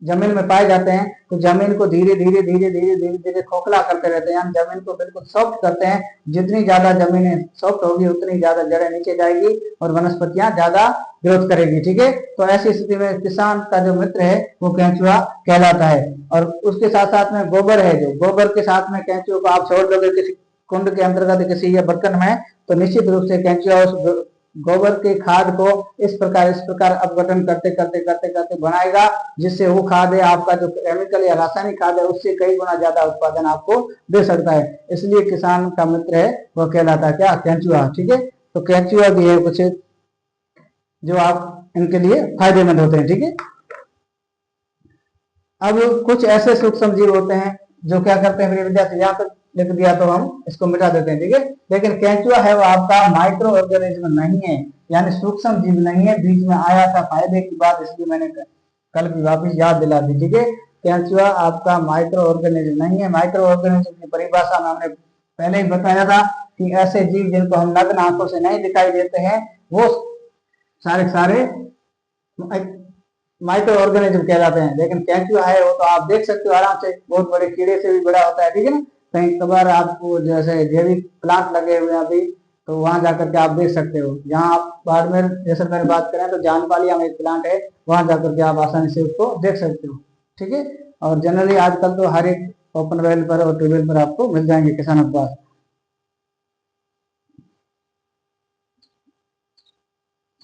जमीन में पाए जाते हैं तो जमीन को धीरे धीरे खोखला करते रहते हैं, जमीन को बिल्कुल सॉफ्ट करते हैं। जितनी ज्यादा जमीन सॉफ्ट होगी उतनी ज्यादा जड़ें नीचे जाएगी और वनस्पतियां ज्यादा ग्रोथ करेगी। ठीक है, तो ऐसी स्थिति में किसान का जो मित्र है वो केंचुआ कहलाता है। और उसके साथ साथ में गोबर है, जो गोबर के साथ में केंचुए को आप छोड़ दोगे किसी कुंड के अंतर्गत किसी या बर्तन में, तो निश्चित रूप से केंचुआ उस गोबर के खाद को इस प्रकार अपघटन करते करते करते करते बनाएगा, जिससे वो खाद है आपका जो केमिकल या रासायनिक खाद है उससे कई गुना ज्यादा उत्पादन आपको दे सकता है। इसलिए किसान का मित्र है वो कहलाता है क्या, केंचुआ। ठीक है, तो केंचुआ भी है कुछ जो आप इनके लिए फायदेमंद होते हैं। ठीक है, अब कुछ ऐसे सूक्ष्म जीव होते हैं जो क्या करते हैं मेरे विद्यार्थी, यहाँ तक लिख दिया तो हम इसको मिटा देते हैं। ठीक है, लेकिन केंचुआ है वो आपका माइक्रो ऑर्गेनिज्म नहीं है, यानी सूक्ष्म जीव नहीं है। बीच में आया था फायदे की बात, इसलिए मैंने कल की वापिस याद दिला दी। ठीक है, केंचुआ आपका माइक्रो ऑर्गेनिज्म नहीं है। माइक्रो ऑर्गेनिज्म की परिभाषा में हमने पहले ही बताया था कि ऐसे जीव जिनको हम नग्न आंखों से नहीं दिखाई देते हैं वो सारे सारे माइक्रो ऑर्गेनिज्म कहलाते हैं। लेकिन केंचुआ है वो तो आप देख सकते हो आराम से, बहुत बड़े कीड़े से भी बड़ा होता है। ठीक है ना, कहीं कबार आपको जैसे जैविक प्लांट लगे हुए हैं अभी, तो वहां जाकर के आप देख सकते हो। यहाँ आप बाड़मेर जैसे मैंने बात करें तो जानपालिया में एक प्लांट है, वहां जाकर के आप आसानी से उसको देख सकते हो। ठीक है, और जनरली आजकल तो हर एक ओपन वेल पर और ट्यूबवेल पर आपको मिल जाएंगे किसानों के पास।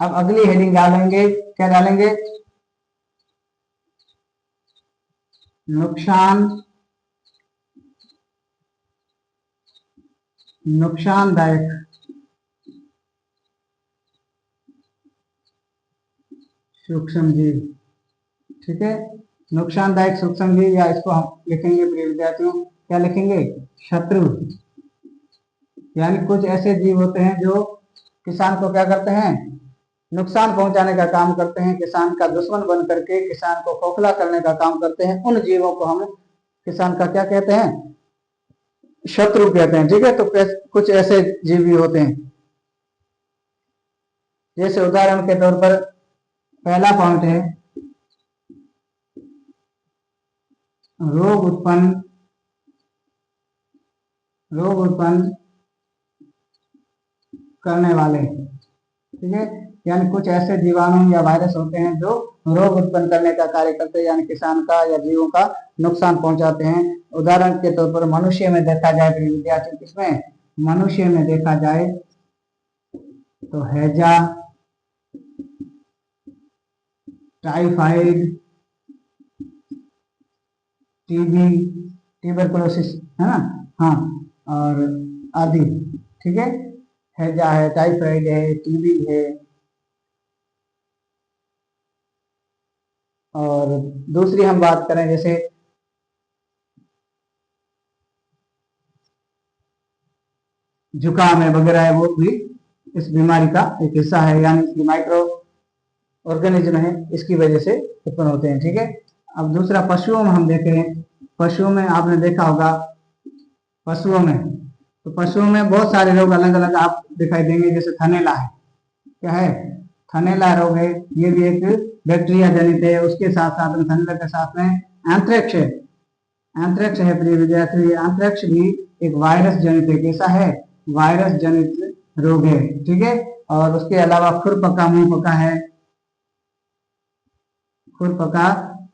अब अगली हेडिंग डालेंगे, क्या डालेंगे, नुकसानदायक सूक्ष्म जीव। ठीक है, नुकसानदायक सूक्ष्म जीव, या इसको हम लिखेंगे प्रिय विद्यार्थियों, क्या लिखेंगे, शत्रु। यानी कुछ ऐसे जीव होते हैं जो किसान को क्या करते हैं, नुकसान पहुंचाने का काम करते हैं, किसान का दुश्मन बन करके किसान को खोखला करने का काम करते हैं। उन जीवों को हम किसान का क्या कहते हैं, शत्रु कहते हैं। ठीक है, तो कुछ ऐसे जीव भी होते हैं, जैसे उदाहरण के तौर पर पहला पॉइंट है रोग उत्पन्न करने वाले। ठीक है, यानी कुछ ऐसे जीवाणु या वायरस होते हैं जो रोग उत्पन्न करने का कार्य करते हैं, यानी किसान का या जीवों का नुकसान पहुंचाते हैं। उदाहरण के तौर पर मनुष्य में देखा जाए तो विद्यार्थी, किसमें, मनुष्य में देखा जाए तो हैजा, टाइफाइड, टीबी, ट्यूबरकुलोसिस, है ना, हाँ, और आदि। ठीक है, हैजा है, टाइफाइड है, टीबी है, और दूसरी हम बात करें जैसे जुकाम है वगैरह है, वो भी इस बीमारी का एक हिस्सा है, यानी इसकी माइक्रो ऑर्गेनिज्म है, इसकी वजह से उत्पन्न होते हैं। ठीक है, अब दूसरा पशुओं में हम देखें, पशुओं में आपने देखा होगा, पशुओं में तो पशुओं में बहुत सारे रोग अलग अलग आप दिखाई देंगे। जैसे थनैला है, क्या है, थनैला रोग है, ये भी एक बैक्टीरिया जनित है। उसके साथ साथ में थनैला के साथ में एंथ्रेक्स है, एंथ्रेक्स है प्रिय विद्यार्थी, एंथ्रेक्स भी एक वायरस जनित है। कैसा है, वायरस जनित रोग है। ठीक है, और उसके अलावा खुरपका मुंह पका है, खुरपका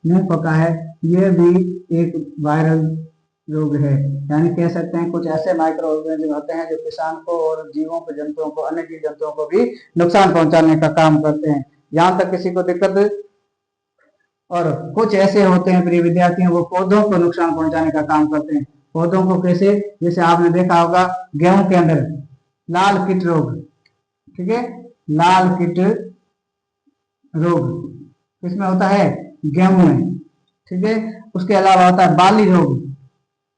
मुंह पका है, यह भी एक वायरल रोग है। यानी कह सकते हैं कुछ ऐसे माइक्रो ऑर्गेनिज्म होते हैं जो किसान को और जीवों को, जंतुओं को, अन्य जीव जंतुओं को भी नुकसान पहुंचाने का काम करते हैं। यहाँ तक किसी को दिक्कत, और कुछ ऐसे होते हैं प्रिय विद्यार्थियों वो पौधों को नुकसान पहुंचाने का काम करते हैं। पौधों को कैसे, जैसे आपने देखा होगा गेहूं के अंदर लाल कीट रोग। ठीक है, लाल कीट रोग किसमें होता है, गेहूं में। ठीक है, उसके अलावा होता है बाली रोग,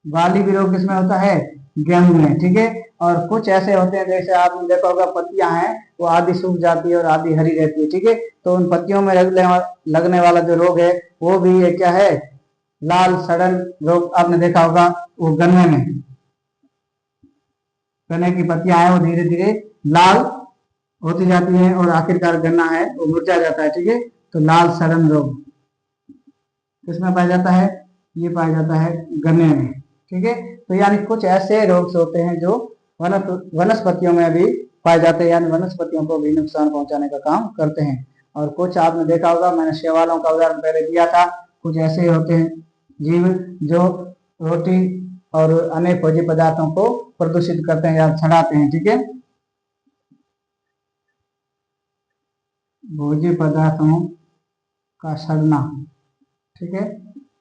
बाली भी रोग किसमें होता है, गेहूं में। ठीक है, और कुछ ऐसे होते हैं जैसे आपने देखा होगा पत्तियां हैं वो आधी सूख जाती है और आधी हरी रहती है। ठीक है, तो उन पत्तियों में लगने वाला जो रोग है वो भी ये क्या है, लाल सड़न रोग। आपने देखा होगा वो गन्ने में, गन्ने की पत्तियां हैं वो धीरे धीरे लाल होती जाती है और आखिरकार गन्ना है वो मुरझा जाता है। ठीक है, तो लाल सड़न रोग किसमें पाया जाता है, ये पाया जाता है गन्ने में। ठीक है, तो यानी कुछ ऐसे रोग होते हैं जो वनस्पतियों में भी पाए जाते हैं, यानी वनस्पतियों को भी नुकसान पहुंचाने का काम करते हैं। और कुछ आपने देखा होगा, मैंने शैवालों का उदाहरण पहले दिया था, कुछ ऐसे होते हैं जीव जो रोटी और अन्य भोज्य पदार्थों को प्रदूषित करते हैं या सड़ाते हैं। ठीक है, भोज्य पदार्थों का सड़ना, ठीक है,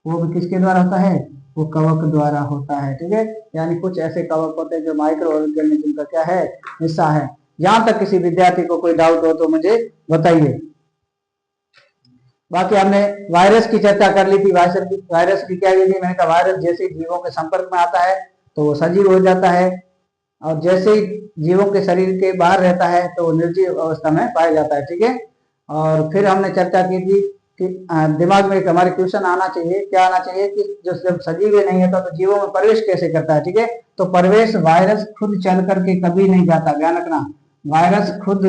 वो भी किसके द्वारा होता है, वो कवक द्वारा होता है, ठीक है। यानी कुछ ऐसे कवक होते हैं जो माइक्रो ऑर्गेनिज्म का क्या है, हिस्सा है। यहां तक किसी विद्यार्थी को कोई डाउट हो तो मुझे बताइए। बाकी हमने वायरस की चर्चा कर ली थी। वायरस की क्या विधि, मैंने कहा वायरस जैसे जीवों के संपर्क में आता है तो वो सजीव हो जाता है, और जैसे ही जीवों के शरीर के बाहर रहता है तो वो निर्जीव अवस्था में पाया जाता है, ठीक है। और फिर हमने चर्चा की थी कि दिमाग में एक हमारे क्वेश्चन आना चाहिए, क्या आना चाहिए कि जो जब सजीव नहीं है तो जीवों में प्रवेश कैसे करता है, ठीक है। तो प्रवेश वायरस खुद चल करके कभी नहीं जाता, ध्यान रखना, वायरस खुद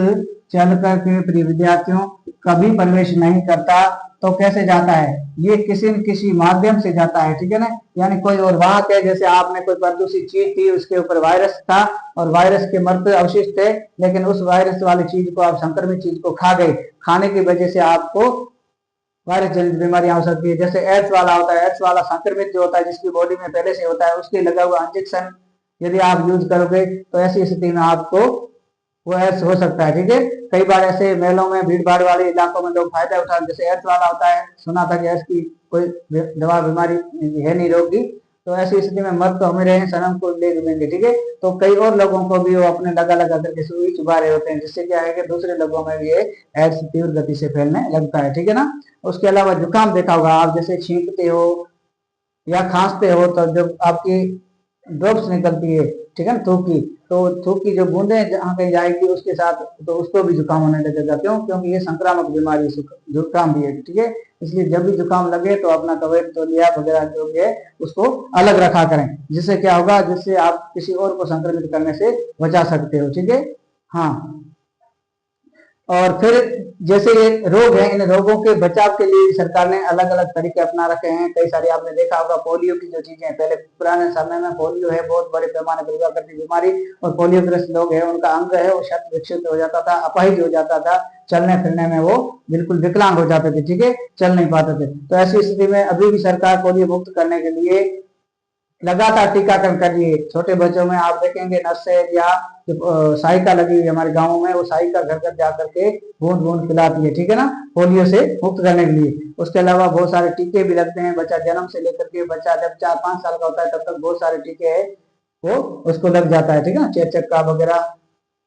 चल करके प्रिय विद्यार्थियों कभी प्रवेश नहीं करता। तो कैसे जाता है, ये किसी न किसी माध्यम से जाता है, ठीक है ना। यानी कोई और वाहक है, जैसे आपने कोई प्रदूषित चीज थी, उसके ऊपर वायरस था और वायरस के मृत अवशिष्ट थे, लेकिन उस वायरस वाली चीज को आप संक्रमित चीज को खा गए, खाने की वजह से आपको वायरस जनित बीमारियां हो सकती है। जैसे एड्स वाला होता है, एड्स वाला संक्रमित जो होता है जिसकी बॉडी में पहले से होता है, उसके लगा हुआ इंजेक्शन यदि आप यूज करोगे तो ऐसी स्थिति में आपको वो एड्स हो सकता है, ठीक है। कई बार ऐसे मेलों में, भीड़ भाड़ वाले इलाकों में लोग फायदा उठा, जैसे एड्स वाला होता है, सुना था कि एड्स की कोई दवा बीमारी है नहीं, रोगी, तो ऐसी स्थिति में मत तो हमें रहे, सनम को ले लेंगे, ठीक है। तो कई और लोगों को भी वो अपने लगा लगा करके सुई चुभा रहे होते हैं, जिससे क्या है कि दूसरे लोगों में भी ये एड्स तीव्र गति से फैलने लगता है, ठीक है ना। उसके अलावा जुकाम देखा होगा आप, जैसे छींकते हो या खांसते हो तो जब आपकी ड्रॉप्स निकलती है, ठीक है ना, थूक की, तो थूक की जो बूंदे जहाँ कहीं जाएगी उसके साथ तो उसको भी जुकाम होने लगेगा। क्यों, क्योंकि ये संक्रामक बीमारी जुकाम भी है, ठीक है। इसलिए जब भी जुकाम लगे तो अपना कवच तौलिया वगैरह जो भी है उसको अलग रखा करें, जिससे क्या होगा, जिससे आप किसी और को संक्रमित करने से बचा सकते हो, ठीक है। हाँ, और फिर जैसे ये रोग है, इन रोगों के बचाव के लिए सरकार ने अलग अलग तरीके अपना रखे हैं। कई सारी आपने देखा होगा, पोलियो की जो चीजें पहले पुराने समय में पोलियो है बहुत बड़े पैमाने पर हुआ करती बीमारी, और पोलियोग्रस्त लोग है उनका अंग है वो शत विक्षिप्त हो जाता था, अपाहिज हो जाता था, चलने फिरने में वो बिल्कुल विकलांग हो जाते थे, ठीक है, चल नहीं पाते थे। तो ऐसी स्थिति में अभी भी सरकार पोलियो मुक्त करने के लिए लगातार टीकाकरण करिए। छोटे बच्चों में आप देखेंगे नर्सेज या सहायिका लगी हुई हमारे गाँव में, वो सहायिका घर घर जाकर के बूंद बूंद पिलाती है, ठीक है ना, पोलियो से मुक्त करने के लिए। उसके अलावा बहुत सारे टीके भी लगते हैं, बच्चा जन्म से लेकर के बच्चा जब 4-5 साल का होता है तब तक बहुत सारे टीके है वो उसको लग जाता है, ठीक है ना, चेचक का वगैरह,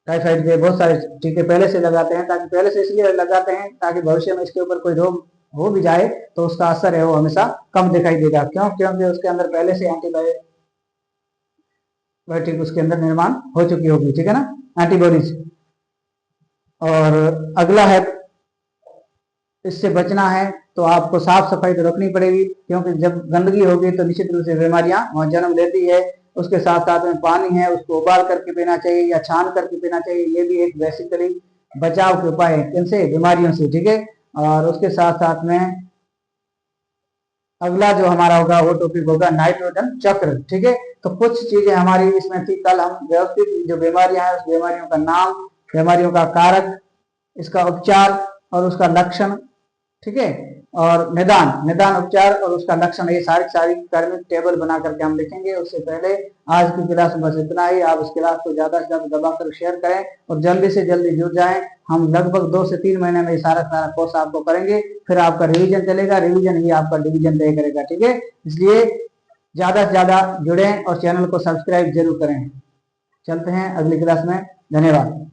टाइफाइड के बहुत सारे टीके पहले से लगाते हैं, ताकि पहले से इसलिए लगाते हैं ताकि भविष्य में इसके ऊपर कोई रोग हो भी जाए तो उसका असर है वो हमेशा कम दिखाई देगा। क्यों, क्योंकि उसके अंदर पहले से एंटीबायोटिक उसके अंदर निर्माण हो चुकी होगी, ठीक है ना, एंटीबॉडीज। और अगला है, इससे बचना है तो आपको साफ सफाई तो रखनी पड़ेगी, क्योंकि जब गंदगी होगी तो निश्चित रूप से बीमारियां वहां जन्म लेती है। उसके साथ साथ में पानी है उसको उबाल करके पीना चाहिए या छान करके पीना चाहिए, ये भी एक बेसिकली बचाव के उपाय है इनसे, बीमारियों से, ठीक है। और उसके साथ साथ में अगला जो हमारा होगा वो टॉपिक होगा नाइट्रोजन चक्र, ठीक है। तो कुछ चीजें हमारी इसमें थी, कल हम व्यवस्थित जो बीमारियां हैं उस बीमारियों का नाम, बीमारियों का कारक, इसका उपचार और उसका लक्षण, ठीक है, और निदान उपचार और उसका लक्षण, ये सारी कार्मिक टेबल बना करके हम लिखेंगे। उससे पहले आज की क्लास में बस इतना ही। आप इस क्लास को ज्यादा से ज्यादा दबाकर शेयर करें और जल्दी से जल्दी जुड़ जाएं। हम लगभग 2 से 3 महीने में सारा कोर्स आपको करेंगे, फिर आपका रिवीजन चलेगा, रिवीजन ही आपका डिवीजन तय करेगा, ठीक है। इसलिए ज्यादा से ज्यादा जुड़ें और चैनल को सब्सक्राइब जरूर करें। चलते हैं अगली क्लास में, धन्यवाद।